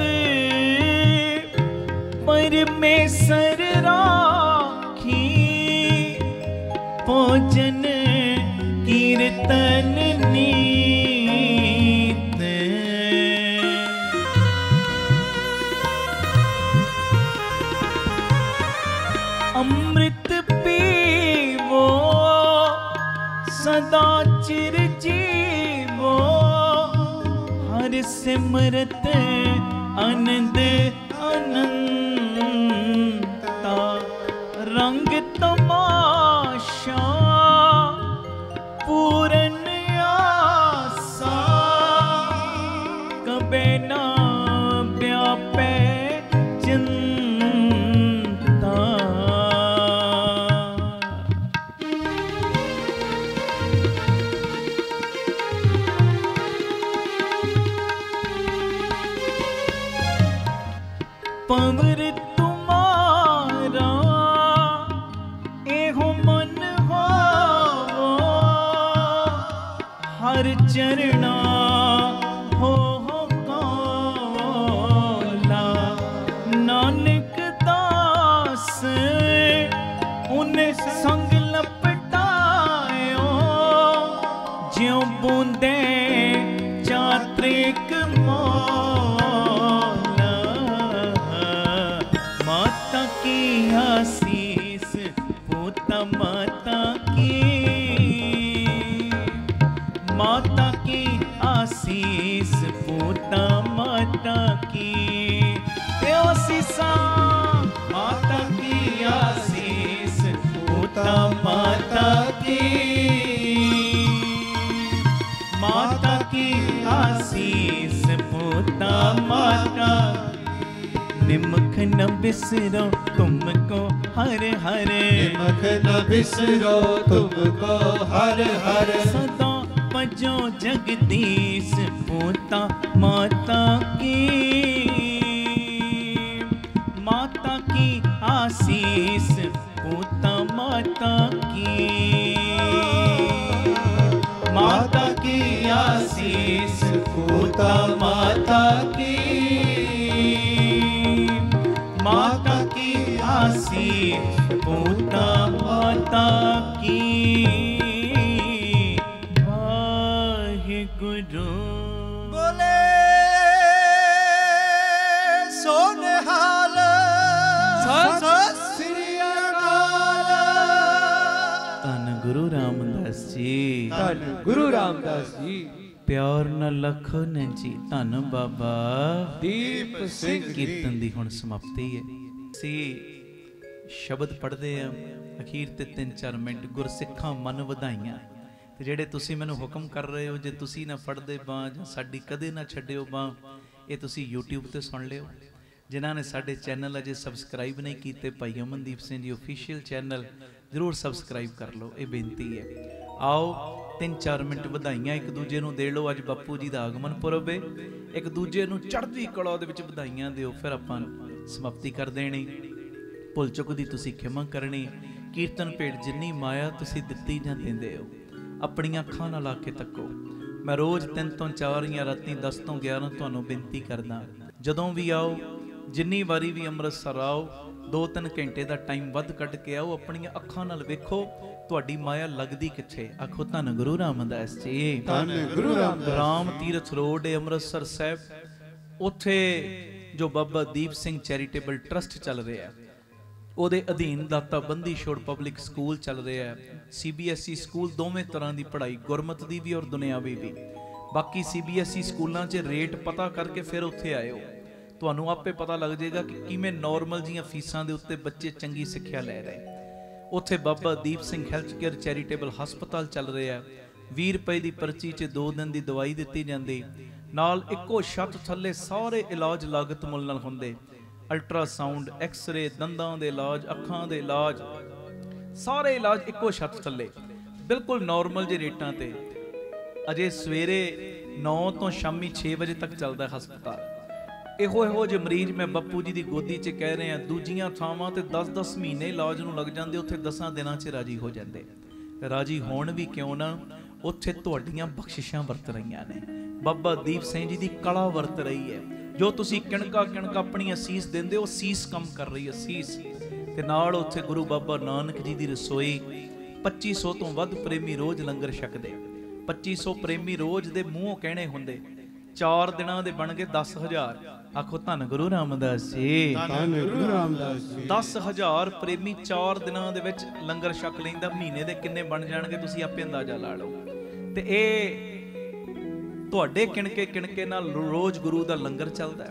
परमेश्वर राखी, भोजन कीर्तन नीत। अमृत पीवो सदा चिर जीवो, हर सिमरत आनंद अनंता। रंग तमाशा पूरन आसा, कबे ना व्यापे चिंता। पवर तुम्हारा एहो मन हो, हर चरणा हो काला। नानक दास उन संग लपटायो, ज्यों बूंदे चात्रिक मौला। की आसीस पूता माता की त्यो सीसा माता की आसीस पूता माता की माता की आसीस पूता माता निमख न बिसरो तुमको हर हर निमख न बिसरो तुमको हर हर सदा भजो जगदीश पूता माता की माता की आसीस पूता माता की माता की आसीस पूता माता की माता की आसीस पूता माता की वाहिगुरु बोले सोनहाल सत श्री अकाल। ਧੰਨ ਗੁਰੂ ਰਾਮਦਾਸ ਜੀ ਧੰਨ ਗੁਰੂ ਰਾਮਦਾਸ ਜੀ। ਪਿਆਰ ਨਾਲ ਲਖੋ ਨੇ ਜੀ ਧੰਨ ਬਾਬਾ ਦੀਪ ਸਿੰਘ ਜੀ। ਕੀਰਤਨ ਦੀ ਹੁਣ ਸਮਾਪਤੀ ਹੈ। ਸੀ ਸ਼ਬਦ ਪੜ੍ਹਦੇ ਆ ਅਖੀਰ ਤੇ 3-4 ਮਿੰਟ ਗੁਰਸਿੱਖਾਂ ਮਨ ਵਧਾਈਆਂ। ਤੇ ਜਿਹੜੇ ਤੁਸੀਂ ਮੈਨੂੰ ਹੁਕਮ ਕਰ ਰਹੇ ਹੋ, ਜੇ ਤੁਸੀਂ ਨਾ ਪੜ੍ਹਦੇ ਬਾਂਹ ਜਾਂ ਸਾਡੀ ਕਦੇ ਨਾ ਛੱਡਿਓ ਬਾਂਹ, ਇਹ ਤੁਸੀਂ YouTube ਤੇ ਸੁਣ ਲਿਓ। ਜਿਨ੍ਹਾਂ ਨੇ ਸਾਡੇ ਚੈਨਲ ਅਜੇ ਸਬਸਕ੍ਰਾਈਬ ਨਹੀਂ ਕੀਤੇ, ਭਾਈ ਅਮਨਦੀਪ ਸਿੰਘ ਜੀ ਆਫੀਸ਼ੀਅਲ ਚੈਨਲ ਜ਼ਰੂਰ ਸਬਸਕ੍ਰਾਈਬ ਕਰ ਲਓ, ਇਹ ਬੇਨਤੀ ਹੈ। ਆਓ 3-4 ਮਿੰਟ ਵਧਾਈਆਂ ਇੱਕ ਦੂਜੇ ਨੂੰ ਦੇ ਲਓ। ਅੱਜ ਬਾਪੂ ਜੀ ਦਾ ਆਗਮਨ ਪੁਰਬ ਹੈ, ਇੱਕ ਦੂਜੇ ਨੂੰ ਚੜ੍ਹਦੀ ਕਲਾ ਦੇ ਵਿੱਚ ਵਧਾਈਆਂ ਦਿਓ। ਫਿਰ ਆਪਾਂ ਸਮਾਪਤੀ ਕਰ ਦੇਣੀ। ਭੁੱਲ ਚੁੱਕ ਦੀ ਤੁਸੀਂ ਖਿਮਾ ਕਰਨੀ। ਕੀਰਤਨ ਭੇਟ ਜਿੰਨੀ ਮਾਇਆ ਤੁਸੀਂ ਦਿੱਤੀ ਜਾਂ ਦਿੰਦੇ ਹੋ, ਆਪਣੀਆਂ ਅੱਖਾਂ ਨਾਲ ਆ ਕੇ ਤੱਕੋ। ਮੈਂ ਰੋਜ਼ 3 ਤੋਂ 4 ਜਾਂ ਰਾਤੀ 10 ਤੋਂ 11 ਤੁਹਾਨੂੰ ਬੇਨਤੀ ਕਰਦਾ, ਜਦੋਂ ਵੀ ਆਓ, ਜਿੰਨੀ ਵਾਰੀ ਵੀ ਅੰਮ੍ਰਿਤਸਰ ਆਓ, 2-3 ਘੰਟੇ ਦਾ ਟਾਈਮ ਵੱਧ ਕੱਢ ਕੇ ਆਓ। ਆਪਣੀਆਂ ਅੱਖਾਂ ਨਾਲ ਵੇਖੋ ਤੁਹਾਡੀ ਮਾਇਆ ਲੱਗਦੀ ਕਿੱਥੇ। ਆਖੋ ਧੰਨ ਗੁਰੂ ਰਾਮਦਾਸ ਜੀ। ਧੰਨ ਗੁਰੂ ਰਾਮਦਾਸ। ਰਾਮ ਤੀਰਥ ਰੋਡ ਹੈ ਅੰਮ੍ਰਿਤਸਰ ਸਾਹਿਬ। ਉੱਥੇ ਜੋ ਬਾਬਾ ਦੀਪ ਸਿੰਘ ਚੈਰੀਟੇਬਲ ਟਰਸਟ ਚੱਲ ਰਿਹਾ, ਉਹਦੇ ਅਧੀਨ ਦਾਤਾ ਬੰਦੀ ਛੋੜ ਪਬਲਿਕ ਸਕੂਲ ਚੱਲ ਰਿਹਾ। CBSE ਸਕੂਲ, ਦੋਵੇਂ ਤਰ੍ਹਾਂ ਦੀ ਪੜ੍ਹਾਈ, ਗੁਰਮਤ ਦੀ ਵੀ ਔਰ ਦੁਨਿਆਵੀ ਵੀ। ਬਾਕੀ CBSE ਸਕੂਲਾਂ 'ਚ ਰੇਟ ਪਤਾ ਕਰਕੇ ਫਿਰ ਉੱਥੇ ਆਇਓ, ਤੁਹਾਨੂੰ ਆਪੇ ਪਤਾ ਲੱਗ ਜਾਏਗਾ ਕਿ ਕਿਵੇਂ ਨਾਰਮਲ ਜੀਆਂ ਫੀਸਾਂ ਦੇ ਉੱਤੇ ਬੱਚੇ ਚੰਗੀ ਸਿੱਖਿਆ ਲੈ ਰਹੇ। ਉੱਥੇ Baba Deep Singh health care charitable ਹਸਪਤਾਲ ਚੱਲ ਰਿਹਾ। 20 ਰੁਪਏ ਦੀ ਪਰਚੀ 'ਚ 2 ਦਿਨ ਦੀ ਦਵਾਈ ਦਿੱਤੀ ਜਾਂਦੀ, ਨਾਲ ਇੱਕੋ ਛੱਤ ਥੱਲੇ ਸਾਰੇ ਇਲਾਜ ਲਾਗਤ ਮੁੱਲ ਨਾਲ ਹੁੰਦੇ। ਅਲਟਰਾਸਾਊਂਡ, ਐਕਸ-ਰੇ, ਦੰਦਾਂ ਦੇ ਇਲਾਜ, ਅੱਖਾਂ ਦੇ ਇਲਾਜ, ਸਾਰੇ ਇਲਾਜ ਇੱਕੋ ਛੱਤ ਥੱਲੇ, ਬਿਲਕੁਲ ਨਾਰਮਲ ਜਿਹੇ ਰੇਟਾਂ ਤੇ। ਅਜੇ ਸਵੇਰੇ 9 ਤੋਂ ਸ਼ਾਮੀ 6 ਵਜੇ ਤੱਕ ਚੱਲਦਾ ਹਸਪਤਾਲ। ਇਹੋ ਜਿਹੇ ਮਰੀਜ਼ ਮੈਂ ਬੱਪੂ ਜੀ ਦੀ ਗੋਦੀ 'ਚ ਕਹਿ ਰਿਹਾ, ਦੂਜੀਆਂ ਥਾਵਾਂ ਤੇ 10-10 ਮਹੀਨੇ ਇਲਾਜ ਨੂੰ ਲੱਗ ਜਾਂਦੇ, ਉੱਥੇ 10 ਦਿਨਾਂ 'ਚ ਰਾਜੀ ਹੋ ਜਾਂਦੇ। ਰਾਜੀ ਹੋਣ ਵੀ ਕਿਉਂ ਨਾ, ਉੱਥੇ ਤੁਹਾਡੀਆਂ ਬਖਸ਼ਿਸ਼ਾਂ ਵਰਤ ਰਹੀਆਂ ਨੇ, ਬਾਬਾ ਦੀਪ ਸਿੰਘ ਜੀ ਦੀ ਕਲਾ ਵਰਤ ਰਹੀ ਹੈ। ਜੋ ਤੁਸੀਂ ਕਿਣਕਾ ਆਪਣੀ ਅਸੀਸ ਦਿੰਦੇ ਹੋ, ਅਸੀਸ ਕੰਮ ਕਰ ਰਹੀ ਹੈ, ਅਸੀਸ। ਤੇ ਨਾਲ ਉੱਥੇ ਗੁਰੂ ਬਾਬਾ ਨਾਨਕ ਜੀ ਦੀ ਰਸੋਈ, 2500 ਤੋਂ ਵੱਧ ਪ੍ਰੇਮੀ ਰੋਜ਼ ਲੰਗਰ ਛਕਦੇ। 2500 ਪ੍ਰੇਮੀ ਰੋਜ਼ ਦੇ ਮੂੰਹੋਂ ਕਹਿਣੇ ਹੁੰਦੇ, 4 ਦਿਨਾਂ ਦੇ ਬਣ ਗਏ 10,000। ਆਖੋ ਧੰਨ ਗੁਰੂ ਰਾਮਦਾਸ ਜੀ। ਧੰਨ ਗੁਰੂ ਰਾਮਦਾਸ ਜੀ। 10,000 ਪ੍ਰੇਮੀ 4 ਦਿਨਾਂ ਦੇ ਵਿੱਚ ਲੰਗਰ ਛਕ ਲੈਂਦਾ। ਮਹੀਨੇ ਦੇ ਕਿੰਨੇ ਬਣ ਜਾਣਗੇ ਤੁਸੀਂ ਆਪੇ ਅੰਦਾਜ਼ਾ ਲਾ ਲਓ। ਤੇ ਇਹ ਤੁਹਾਡੇ ਕਿਣਕੇ ਨਾਲ ਰੋਜ਼ ਗੁਰੂ ਦਾ ਲੰਗਰ ਚੱਲਦਾ।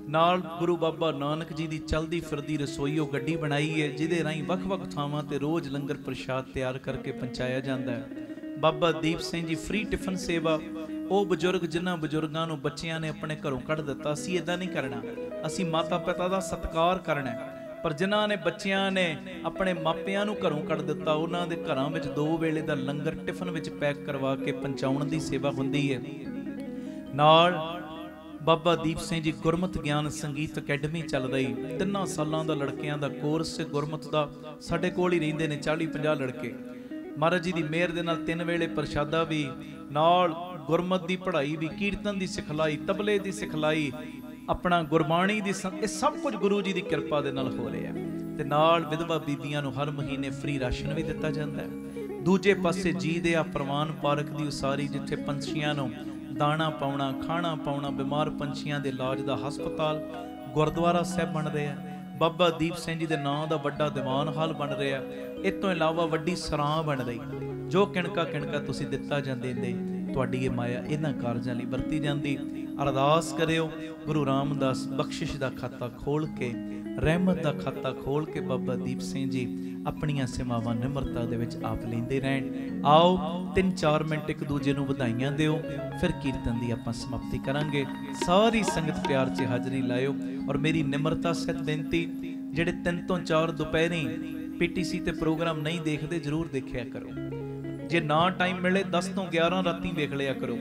ਨਾਲ ਗੁਰੂ ਬਾਬਾ ਨਾਨਕ ਜੀ ਦੀ ਚਲਦੀ ਫਿਰਦੀ ਰਸੋਈ, ਉਹ ਗੱਡੀ ਬਣਾਈ ਹੈ ਜਿਹਦੇ ਰਾਹੀਂ ਵੱਖ-ਵੱਖ ਥਾਵਾਂ ਤੇ ਰੋਜ਼ ਲੰਗਰ ਪ੍ਰਸ਼ਾਦ ਤਿਆਰ ਕਰਕੇ ਪਹੁੰਚਾਇਆ ਜਾਂਦਾ ਹੈ। ਬਾਬਾ ਦੀਪ ਸਿੰਘ ਜੀ ਫ੍ਰੀ ਟਿਫਨ ਸੇਵਾ, ਉਹ ਬਜ਼ੁਰਗ ਜਿਨ੍ਹਾਂ ਬਜ਼ੁਰਗਾਂ ਨੂੰ ਬੱਚਿਆਂ ਨੇ ਆਪਣੇ ਘਰੋਂ ਕੱਢ ਦਿੱਤਾ, ਅਸੀਂ ਇਦਾਂ ਨਹੀਂ ਕਰਨਾ, ਅਸੀਂ ਮਾਤਾ ਪਿਤਾ ਦਾ ਸਤਿਕਾਰ ਕਰਨਾ। ਪਰ ਜਿਨ੍ਹਾਂ ਨੇ ਬੱਚਿਆਂ ਨੇ ਆਪਣੇ ਮਾਪਿਆਂ ਨੂੰ ਘਰੋਂ ਕੱਢ ਦਿੱਤਾ, ਉਹਨਾਂ ਦੇ ਘਰਾਂ ਵਿੱਚ 2 ਵੇਲੇ ਦਾ ਲੰਗਰ ਟਿਫਨ ਵਿੱਚ ਪੈਕ ਕਰਵਾ ਕੇ ਪਹੁੰਚਾਉਣ ਦੀ ਸੇਵਾ ਹੁੰਦੀ ਹੈ। ਨਾਲ ਬਾਬਾ ਦੀਪ ਸਿੰਘ ਜੀ ਗੁਰਮਤ ਗਿਆਨ ਸੰਗੀਤ ਅਕੈਡਮੀ ਚੱਲ ਰਹੀ, 3 ਸਾਲਾਂ ਦਾ ਲੜਕਿਆਂ ਦਾ ਕੋਰਸ ਗੁਰਮਤ ਦਾ। ਸਾਡੇ ਕੋਲ ਹੀ ਰਹਿੰਦੇ ਨੇ 40-50 ਲੜਕੇ। ਮਹਾਰਾਜ ਜੀ ਦੀ ਮਿਹਰ ਦੇ ਨਾਲ 3 ਵੇਲੇ ਪ੍ਰਸ਼ਾਦਾ ਵੀ, ਨਾਲ ਗੁਰਮਤ ਦੀ ਪੜ੍ਹਾਈ ਵੀ, ਕੀਰਤਨ ਦੀ ਸਿਖਲਾਈ, ਤਬਲੇ ਦੀ ਸਿਖਲਾਈ, ਆਪਣਾ ਗੁਰਬਾਣੀ ਦੀ, ਇਹ ਸਭ ਕੁਝ ਗੁਰੂ ਜੀ ਦੀ ਕਿਰਪਾ ਦੇ ਨਾਲ ਹੋ ਰਿਹਾ। ਤੇ ਨਾਲ ਵਿਧਵਾ ਬੀਬੀਆਂ ਨੂੰ ਹਰ ਮਹੀਨੇ ਫ੍ਰੀ ਰਾਸ਼ਨ ਵੀ ਦਿੱਤਾ ਜਾਂਦਾ ਹੈ। ਦੂਜੇ ਪਾਸੇ ਜੀ ਦੇ ਆ ਪ੍ਰਵਾਨ ਪਾਰਕ ਦੀ ਉਸਾਰੀ, ਜਿੱਥੇ ਪੰਛੀਆਂ ਨੂੰ ਦਾਣਾ ਪਾਉਣਾ, ਖਾਣਾ ਪਾਉਣਾ, ਬਿਮਾਰ ਪੰਛੀਆਂ ਦੇ ਇਲਾਜ ਦਾ ਹਸਪਤਾਲ, ਗੁਰਦੁਆਰਾ ਸਾਹਿਬ ਬਣ ਰਿਹਾ। ਬਾਬਾ ਦੀਪ ਸਿੰਘ ਜੀ ਦੇ ਨਾਂ ਦਾ ਵੱਡਾ ਦੀਵਾਨ ਹਾਲ ਬਣ ਰਿਹਾ। ਇਸ ਤੋਂ ਇਲਾਵਾ ਵੱਡੀ ਸਰਾਂ ਬਣ ਰਹੀ। ਜੋ ਕਿਣਕਾ ਤੁਸੀਂ ਦਿੱਤਾ ਜਾਂਦੇ ਨੇ, ਤੁਹਾਡੀ ਇਹ ਮਾਇਆ ਇਹਨਾਂ ਕਾਰਜਾਂ ਲਈ ਵਰਤੀ ਜਾਂਦੀ। ਅਰਦਾਸ ਕਰਿਓ ਗੁਰੂ ਰਾਮਦਾਸ ਬਖਸ਼ਿਸ਼ ਦਾ ਖਾਤਾ ਖੋਲ ਕੇ, ਰਹਿਮਤ ਦਾ ਖਾਤਾ ਖੋਲ ਕੇ ਬਾਬਾ ਦੀਪ ਸਿੰਘ ਜੀ ਆਪਣੀਆਂ ਸੇਵਾਵਾਂ ਨਿਮਰਤਾ ਦੇ ਵਿੱਚ ਆਪ ਲੈਂਦੇ ਰਹਿਣ। ਆਓ 3-4 ਮਿੰਟ ਇੱਕ ਦੂਜੇ ਨੂੰ ਵਧਾਈਆਂ ਦਿਓ, ਫਿਰ ਕੀਰਤਨ ਦੀ ਆਪਾਂ ਸਮਾਪਤੀ ਕਰਾਂਗੇ। ਸਾਰੀ ਸੰਗਤ ਪਿਆਰ 'ਚ ਹਾਜ਼ਰੀ ਲਾਇਓ। ਔਰ ਮੇਰੀ ਨਿਮਰਤਾ ਸਹਿਤ ਬੇਨਤੀ, ਜਿਹੜੇ 3 ਤੋਂ 4 ਦੁਪਹਿਰੀ PTC ਤੇ ਪ੍ਰੋਗਰਾਮ ਨਹੀਂ ਦੇਖਦੇ, ਜ਼ਰੂਰ ਦੇਖਿਆ ਕਰੋ। ਜੇ ਨਾ ਟਾਈਮ ਮਿਲੇ 10 ਤੋਂ 11 ਰਾਤੀ ਵੇਖ ਲਿਆ ਕਰੋ।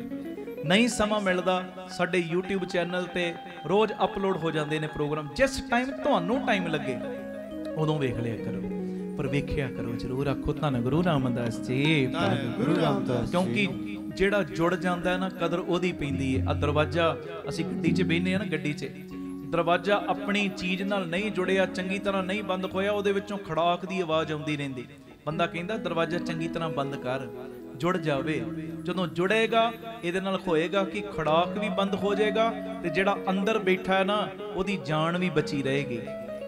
ਨਹੀਂ ਸਮਾਂ ਮਿਲਦਾ, ਸਾਡੇ YouTube ਚੈਨਲ ਤੇ ਰੋਜ਼ ਅਪਲੋਡ ਹੋ ਜਾਂਦੇ ਨੇ ਪ੍ਰੋਗਰਾਮ। ਜਿਸ ਟਾਈਮ ਤੁਹਾਨੂੰ ਟਾਈਮ ਲੱਗੇ ਉਦੋਂ ਵੇਖ ਲਿਆ ਕਰੋ, ਪਰ ਵੇਖਿਆ ਕਰੋ ਜ਼ਰੂਰ। ਆਖੋ ਧੰਨ ਗੁਰੂ ਰਾਮਦਾਸ ਜੀ, ਧੰਨ ਗੁਰੂ ਰਾਮਦਾਸ। ਕਿਉਂਕਿ ਜਿਹੜਾ ਜੁੜ ਜਾਂਦਾ ਨਾ, ਕਦਰ ਉਹਦੀ ਪੈਂਦੀ ਹੈ। ਆ ਦਰਵਾਜ਼ਾ ਅਸੀਂ ਗੱਡੀ 'ਚ ਬਹਿਨੇ ਆ ਨਾ, ਗੱਡੀ 'ਚ ਦਰਵਾਜ਼ਾ ਆਪਣੀ ਚੀਜ਼ ਨਾਲ ਨਹੀਂ ਜੁੜਿਆ, ਚੰਗੀ ਤਰ੍ਹਾਂ ਨਹੀਂ ਬੰਦ ਹੋਇਆ, ਉਹਦੇ ਵਿੱਚੋਂ ਖੜਾਕ ਦੀ ਆਵਾਜ਼ ਆਉਂਦੀ ਰਹਿੰਦੀ। ਬੰਦਾ ਕਹਿੰਦਾ ਦਰਵਾਜ਼ਾ ਚੰਗੀ ਤਰ੍ਹਾਂ ਬੰਦ ਕਰ, ਜੁੜ ਜਾਵੇ। ਜਦੋਂ ਜੁੜੇਗਾ ਇਹਦੇ ਨਾਲ ਹੋਏਗਾ ਕਿ ਖੜਾਕ ਵੀ ਬੰਦ ਹੋ ਜਾਏਗਾ, ਤੇ ਜਿਹੜਾ ਅੰਦਰ ਬੈਠਾ ਹੈ ਨਾ ਉਹਦੀ ਜਾਨ ਵੀ ਬਚੀ ਰਹੇਗੀ।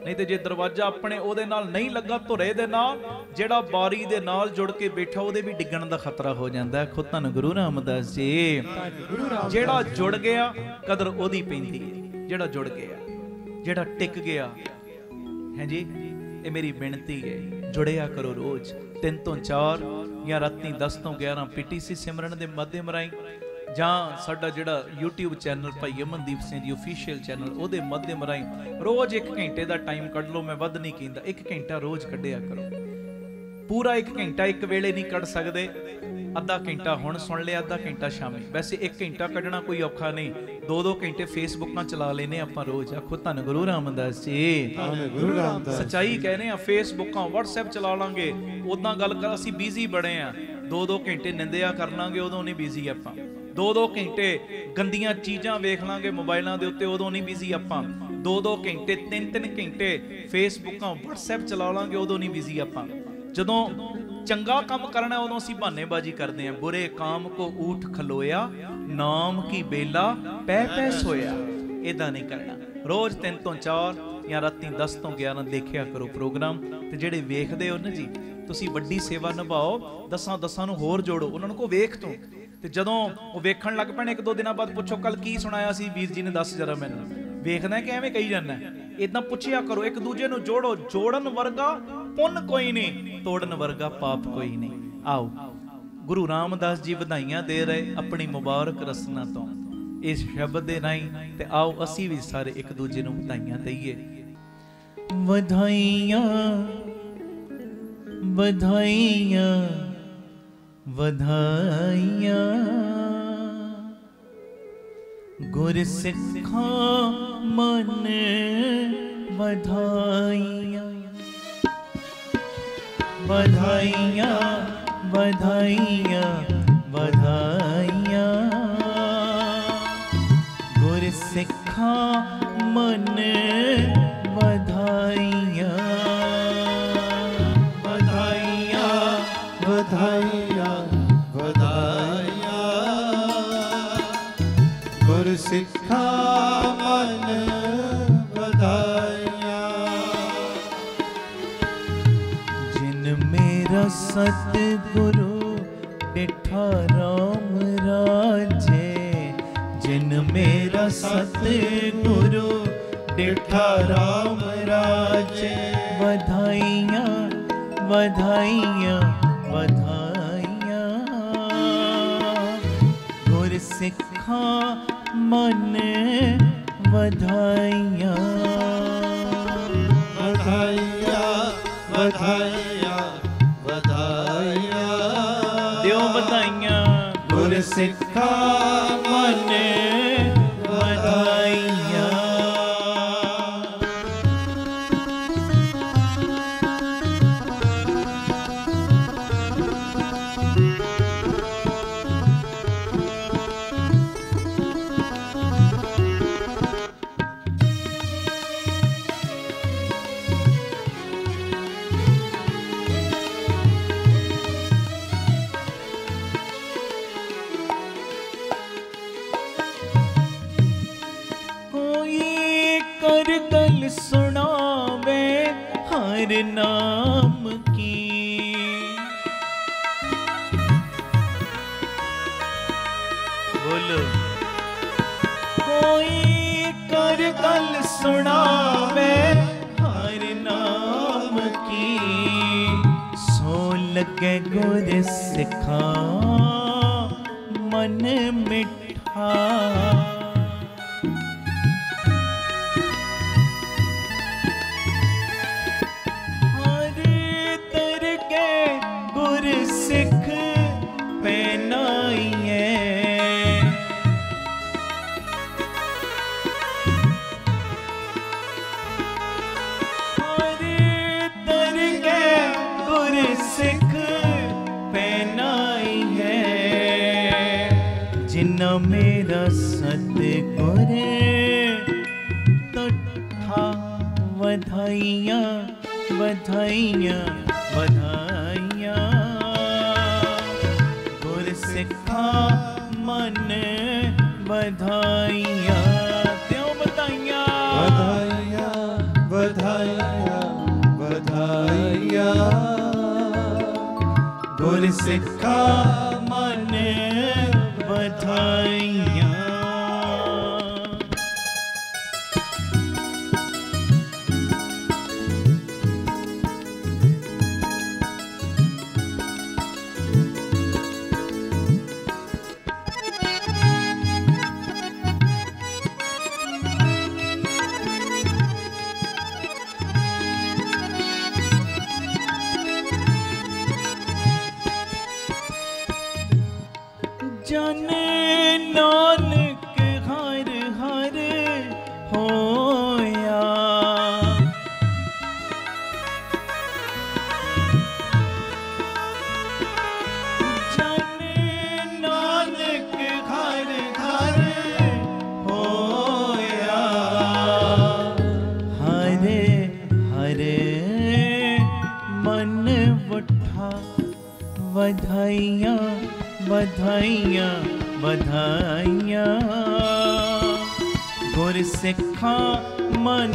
ਨਹੀਂ ਤੇ ਜੇ ਦਰਵਾਜ਼ਾ ਆਪਣੇ ਉਹਦੇ ਨਾਲ ਨਹੀਂ ਲੱਗਾ, ਧੁਰੇ ਦੇ ਨਾਲ, ਜਿਹੜਾ ਬਾਰੀ ਦੇ ਨਾਲ ਜੁੜ ਕੇ ਬੈਠਾ ਉਹਦੇ ਵੀ ਡਿੱਗਣ ਦਾ ਖਤਰਾ ਹੋ ਜਾਂਦਾ ਹੈ। ਖੁਦ ਧੰਨ ਗੁਰੂ ਰਾਮਦਾਸ ਜੀ। ਜਿਹੜਾ ਜੁੜ ਗਿਆ ਕਦਰ ਉਹਦੀ ਪੈਂਦੀ ਹੈ, ਜਿਹੜਾ ਜੁੜ ਗਿਆ, ਜਿਹੜਾ ਟਿਕ ਗਿਆ ਹੈ ਜੀ। ਇਹ ਮੇਰੀ ਬੇਨਤੀ ਹੈ, ਜੁੜਿਆ ਕਰੋ ਰੋਜ਼ 3 ਤੋਂ 4 ਜਾਂ ਰਾਤੀ 10 ਤੋਂ 11 PTC ਸਿਮਰਨ ਦੇ ਮਾਧਿਅਮ ਰਾਹੀਂ, ਜਾਂ ਸਾਡਾ ਜਿਹੜਾ YouTube ਚੈਨਲ ਭਾਈ ਅਮਨਦੀਪ ਸਿੰਘ ਜੀ ਅਫੀਸ਼ੀਅਲ ਚੈਨਲ, ਉਹਦੇ ਮਾਧਿਅਮ ਰਾਹੀਂ ਰੋਜ਼ 1 ਘੰਟੇ ਦਾ ਟਾਈਮ ਕੱਢ ਲਓ। ਮੈਂ ਵੱਧ ਨਹੀਂ ਕਹਿੰਦਾ, 1 ਘੰਟਾ ਰੋਜ਼ ਕੱਢਿਆ ਕਰੋ। ਪੂਰਾ 1 ਘੰਟਾ ਇੱਕ ਵੇਲੇ ਨਹੀਂ ਕੱਢ ਸਕਦੇ, ਅੱਧਾ ਘੰਟਾ ਹੁਣ ਸੁਣ ਲਿਆ, ਅੱਧਾ ਘੰਟਾ ਸ਼ਾਮੀ। ਵੈਸੇ 1 ਘੰਟਾ ਕੱਢਣਾ ਕੋਈ ਔਖਾ ਨਹੀਂ। 2-2 ਘੰਟੇ ਫੇਸਬੁੱਕਾਂ ਚਲਾ ਲੈਨੇ ਆਪਾਂ ਰੋਜ਼। ਆਖੋ ਧੰਨ ਗੁਰੂ ਰਾਮਦਾਸ ਜੀ, ਧੰਨ ਗੁਰੂ ਰਾਮਦਾਸ। ਸੱਚਾਈ ਕਹਿੰਦੇ ਆ, ਫੇਸਬੁੱਕਾਂ WhatsApp ਚਲਾ ਲਾਂਗੇ, ਉਦਾਂ ਗੱਲ ਕਰ, ਅਸੀਂ ਬਿਜ਼ੀ ਬੜੇ ਆ। 2-2 ਘੰਟੇ ਨਿੰਦਿਆ ਕਰ ਲਾਂਗੇ, ਉਦੋਂ ਨਹੀਂ ਬਿਜ਼ੀ ਆਪਾਂ। 2-2 ਘੰਟੇ ਗੰਦੀਆਂ ਚੀਜ਼ਾਂ ਵੇਖ ਲਾਂਗੇ ਮੋਬਾਈਲਾਂ ਦੇ ਉੱਤੇ, ਉਦੋਂ ਨਹੀਂ ਬਿਜ਼ੀ ਆਪਾਂ। 2-2 ਘੰਟੇ 3-3 ਘੰਟੇ ਫੇਸਬੁੱਕਾਂ WhatsApp ਚਲਾ ਲਾਂਗੇ, ਉਦੋਂ ਨਹੀਂ ਬਿਜ਼ੀ ਆਪਾਂ। ਜਦੋਂ ਚੰਗਾ ਕੰਮ ਕਰਨਾ ਉਦੋਂ ਅਸੀਂ ਬਹਾਨੇਬਾਜ਼ੀ ਕਰਦੇ ਆਂ। ਬੁਰੇ ਕਾਮ ਕੋ ਊਠ ਖਲੋਇਆ, ਨਾਮ ਕੀ ਬੇਲਾ ਪੈ ਪੈ ਸੋਇਆ। ਇਦਾਂ ਨਹੀਂ ਕਰਨਾ। ਰੋਜ਼ 3 ਤੋਂ 4 ਜਾਂ ਰਾਤੀ 10 ਤੋਂ 11 ਦੇਖਿਆ ਕਰੋ ਪ੍ਰੋਗਰਾਮ। ਤੇ ਜਿਹੜੇ ਵੇਖਦੇ ਹੋ ਨਾ ਜੀ, ਤੁਸੀਂ ਵੱਡੀ ਸੇਵਾ ਨਿਭਾਓ। 10 ਨੂੰ ਹੋਰ ਜੋੜੋ, ਉਹਨਾਂ ਨੂੰ ਕੋ ਵੇਖ ਤੂੰ। ਤੇ ਜਦੋਂ ਉਹ ਵੇਖਣ ਲੱਗ ਪੈਣ, 1-2 ਦਿਨਾਂ ਬਾਅਦ ਪੁੱਛੋ ਕੱਲ ਕੀ ਸੁਣਾਇਆ ਸੀ ਵੀਰ ਜੀ ਨੇ, ਦੱਸ ਜਰਾ ਮੈਨੂੰ। ਵੇਖਦਾ ਕਿ ਐਵੇਂ ਕਹੀ ਜਾਂਦਾ। ਇਦਾਂ ਪੁੱਛਿਆ ਕਰੋ, ਇੱਕ ਦੂਜੇ ਨੂੰ ਜੋੜੋ। ਜੋੜਨ ਵਰਗਾ ਪੁੰਨ ਕੋਈ ਨਹੀਂ, ਤੋੜਨ ਵਰਗਾ ਪਾਪ ਕੋਈ ਨਹੀਂ। ਆਓ ਗੁਰੂ ਰਾਮਦਾਸ ਜੀ ਵਧਾਈਆਂ ਦੇ ਰਹੇ ਆਪਣੀ ਮੁਬਾਰਕ ਰਸਨਾ ਤੋਂ ਇਸ ਸ਼ਬਦ ਦੇ ਰਾਹੀਂ, ਤੇ ਆਓ ਅਸੀਂ ਵੀ ਸਾਰੇ ਇੱਕ ਦੂਜੇ ਨੂੰ ਵਧਾਈਆਂ ਦਈਏ। ਵਧਾਈਆਂ ਵਧਾਈਆਂ ਵਧਾਈਆਂ, ਗੁਰ ਸਿੱਖਾਂ ਮਨ ਵਧਾਈਆਂ। ਵਧਾਈਆਂ ਵਧਾਈਆਂ ਵਧਾਈਆਂ, ਗੁਰ ਸਿੱਖਾਂ ਮਨ ਵਧਾਈਆਂ। ਵਧਾਈਆਂ ਵਧਾਈਆਂ ਵਧਾਈਆਂ, ਗੁਰ ਸਿੱਖਾਂ ਮਨ ਵਧਾਈਆਂ। ਜਿਨ ਮੇਰਾ ਸਤਿਗੁਰੂ ਡਿਠਾ ਰਾਮ ਰਾਜੇ, ਜਿਨ ਮੇਰਾ ਸਤਿਗੁਰੂ ਡਿਠਾ ਰਾਮ ਰਾਜੇ। ਵਧਾਈਆਂ ਵਧਾਈਆਂ ਵਧਾਈਆਂ, ਗੁਰ ਸਿੱਖਾਂ ਮਨ ਵਧਾਈਆਂ। ਵਧਾਈਆਂ ਵਧਾਈਆਂ ਵਧਾਈਆਂ, ਦਿਓ ਵਧਾਈਆਂ ਗੁਰ ਸਿੱਖਾਂ ਮਨ ਵਧਾਈਆਂ। ਗਲ ਸੁਣਾਵੇ ਹਰ ਨਾਮ ਕੀ, कोई कर गल सुनावे हर नाम की, सो लगे गुर सिखा मन मिठा। हर तर के गुर सिख पहनाइए, हर तर के गुर सिख पहनाइए। जिन्ना मेरा सतगुर तुठा वधाइयां वधाइयां वधाइयां। गुर सिखा मन बधाइयां त्यों बधाइयां बधाइयां बधाइयां बधाइयां। गुर सिखा मन बधाइयां। जन नानक हर हर होया, जन नानक हर हर होया। हरे हरे मन उठा बधाइयां बधाइयां बधाइयां। गुर सिखा मन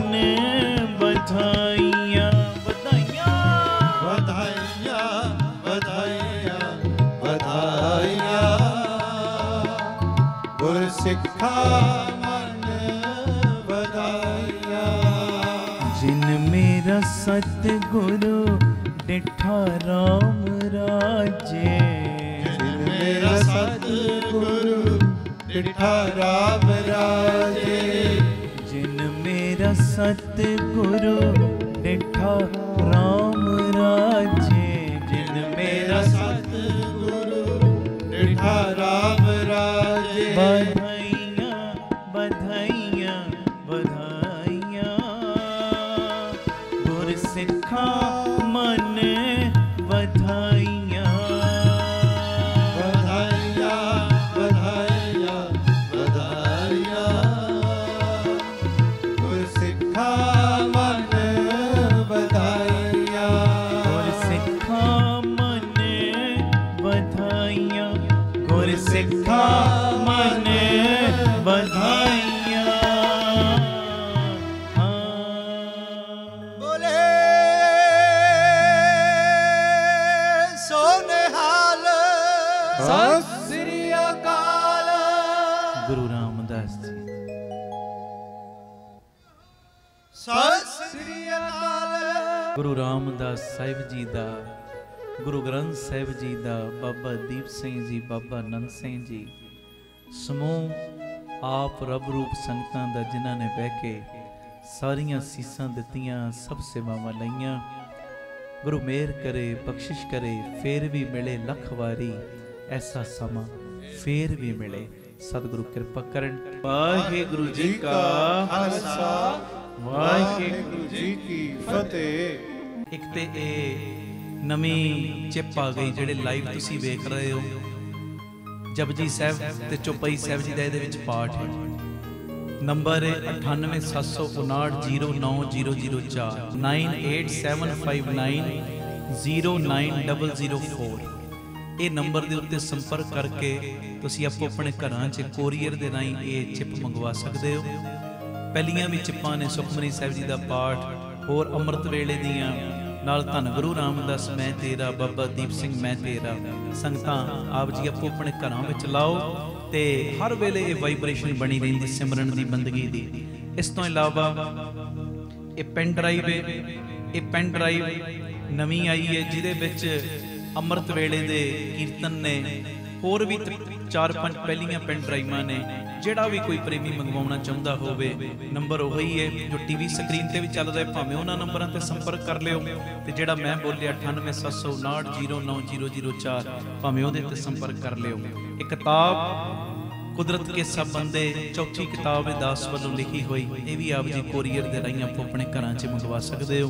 बधाइयां बधाइयां बधाइयां बधाइयां बधाइयां। गुर सिखा मन बधाइयां। जिन मेरा सतगुरु डिठा राम राजे, मेरा सतगुरु डिठा राम राजे। जिन मेरा सतगुरु डिठा राम राजे, जिन मेरा सतगुरु डिठा राम राजे। बधाइयां बधाइयां बधाइयां। गुर सिखा मन बधाइयां बधाइयां बधाइयां बधाइयां। गुर सिखा मन बधाइयां। गुर सिखा मन बधाइयां। गुर सिखा मन बधाइयां। बोले सोनेहाल सत श्री अकाल। गुरु रामदास जी सत श्री अकाल। गुरु रामदास ਸਾਹਿਬ ਜੀ ਦਾ, ਗੁਰੂ ਗ੍ਰੰਥ ਸਾਹਿਬ ਜੀ ਦਾ, ਬਾਬਾ ਦੀਪ ਸਿੰਘ ਜੀ, ਬਾਬਾ ਨੰਦ ਸਿੰਘ ਜੀ, ਸਮੂਹ ਆਪ ਰੱਬ ਰੂਪ ਸੰਗਤਾਂ ਦਾ, ਜਿਨ੍ਹਾਂ ਨੇ ਬਹਿ ਕੇ ਸਾਰੀਆਂ ਸੀਸਾਂ ਦਿੱਤੀਆਂ, ਸਭ ਸੇਵਾਵਾਂ ਲਈਆਂ। ਗੁਰੂ ਮਿਹਰ ਕਰੇ, ਬਖਸ਼ਿਸ਼ ਕਰੇ, ਫੇਰ ਵੀ ਮਿਲੇ ਲੱਖ ਵਾਰੀ ਐਸਾ ਸਮਾਂ, ਫੇਰ ਵੀ ਮਿਲੇ। ਸਤਿਗੁਰੂ ਕਿਰਪਾ ਕਰਨ। ਵਾਹਿਗੁਰੂ ਜੀ ਕਾ ਖਾਲਸਾ ਵਾਹਿਗੁਰੂ ਜੀ ਕੀ ਫਤਿਹ। ਇੱਕ ਤੇ ਇਹ ਨਵੀਂ ਚਿੱਪ ਆ ਗਈ, ਜਿਹੜੇ ਲਾਈਵ ਤੁਸੀਂ ਵੇਖ ਰਹੇ ਹੋ। ਜਪਜੀ ਸਾਹਿਬ ਤੇ ਚੌਪਈ ਸਾਹਿਬ ਜੀ ਦਾ ਇਹਦੇ ਵਿੱਚ ਪਾਠ ਹੈ। ਨੰਬਰ ਹੈ 9875909004 9875909004। ਇਹ ਨੰਬਰ ਦੇ ਉੱਤੇ ਸੰਪਰਕ ਕਰਕੇ ਤੁਸੀਂ ਆਪੋ ਆਪਣੇ ਘਰਾਂ 'ਚ ਕੋਰੀਅਰ ਦੇ ਰਾਹੀਂ ਇਹ ਚਿੱਪ ਮੰਗਵਾ ਸਕਦੇ ਹੋ। ਪਹਿਲੀਆਂ ਵੀ ਚਿੱਪਾਂ ਨੇ ਸੁਖਮਨੀ ਸਾਹਿਬ ਜੀ ਦਾ ਪਾਠ, ਹੋਰ ਅੰਮ੍ਰਿਤ ਵੇਲੇ ਦੀਆਂ, ਨਾਲ ਧੰਨ ਗੁਰੂ ਰਾਮਦਾਸ ਮੈਂ ਤੇਰਾ, ਬਾਬਾ ਦੀਪ ਸਿੰਘ ਮੈਂ ਤੇਰਾ। ਸੰਗਤਾਂ ਆਪ ਜੀ ਆਪੋ ਆਪਣੇ ਘਰਾਂ ਵਿੱਚ ਲਾਓ ਤੇ ਹਰ ਵੇਲੇ ਇਹ ਵਾਈਬ੍ਰੇਸ਼ਨ ਬਣੀ ਰਹਿੰਦੀ ਸਿਮਰਨ ਦੀ ਬੰਦਗੀ ਦੀ। ਇਸ ਤੋਂ ਇਲਾਵਾ ਇਹ ਪੈਨ ਡਰਾਈਵ ਹੈ, ਇਹ ਪੈਨ ਡਰਾਈਵ ਨਵੀਂ ਆਈ ਹੈ ਜਿਹਦੇ ਵਿੱਚ ਅੰਮ੍ਰਿਤ ਵੇਲੇ ਦੇ ਕੀਰਤਨ ਨੇ, ਹੋਰ ਵੀ 4-5 ਪਹਿਲੀਆਂ ਪੈਨ ਡਰਾਈਵਾਂ ਨੇ। ਜਿਹੜਾ ਵੀ ਕੋਈ ਪ੍ਰੇਮੀ ਮੰਗਵਾਉਣਾ ਚਾਹੁੰਦਾ ਹੋਵੇ, ਨੰਬਰ ਉਹੀ ਹੈ ਜੋ ਟੀਵੀ ਸਕਰੀਨ ਤੇ ਵੀ ਚੱਲਦਾ ਹੈ, ਭਾਵੇਂ ਉਹਨਾਂ ਨੰਬਰਾਂ ਤੇ ਸੰਪਰਕ ਕਰ ਲਿਓ, ਤੇ ਜਿਹੜਾ ਮੈਂ ਬੋਲਿਆ 9879090004 ਭਾਵੇਂ ਉਹਦੇ ਤੇ ਸੰਪਰਕ ਕਰ ਲਿਓ। ਇਹ ਕਿਤਾਬ ਕੁਦਰਤ ਕੇ ਸਭ ਬੰਦੇ, ਚੌਥੀ ਕਿਤਾਬ ਹੈ ਦਾਸ ਵੱਲੋਂ ਲਿਖੀ ਹੋਈ, ਇਹ ਵੀ ਆਪ ਜੀ ਕੋਰੀਅਰ ਦੇ ਰਾਹੀਂ ਆਪੋ ਆਪਣੇ ਘਰਾਂ 'ਚ ਮੰਗਵਾ ਸਕਦੇ ਹੋ।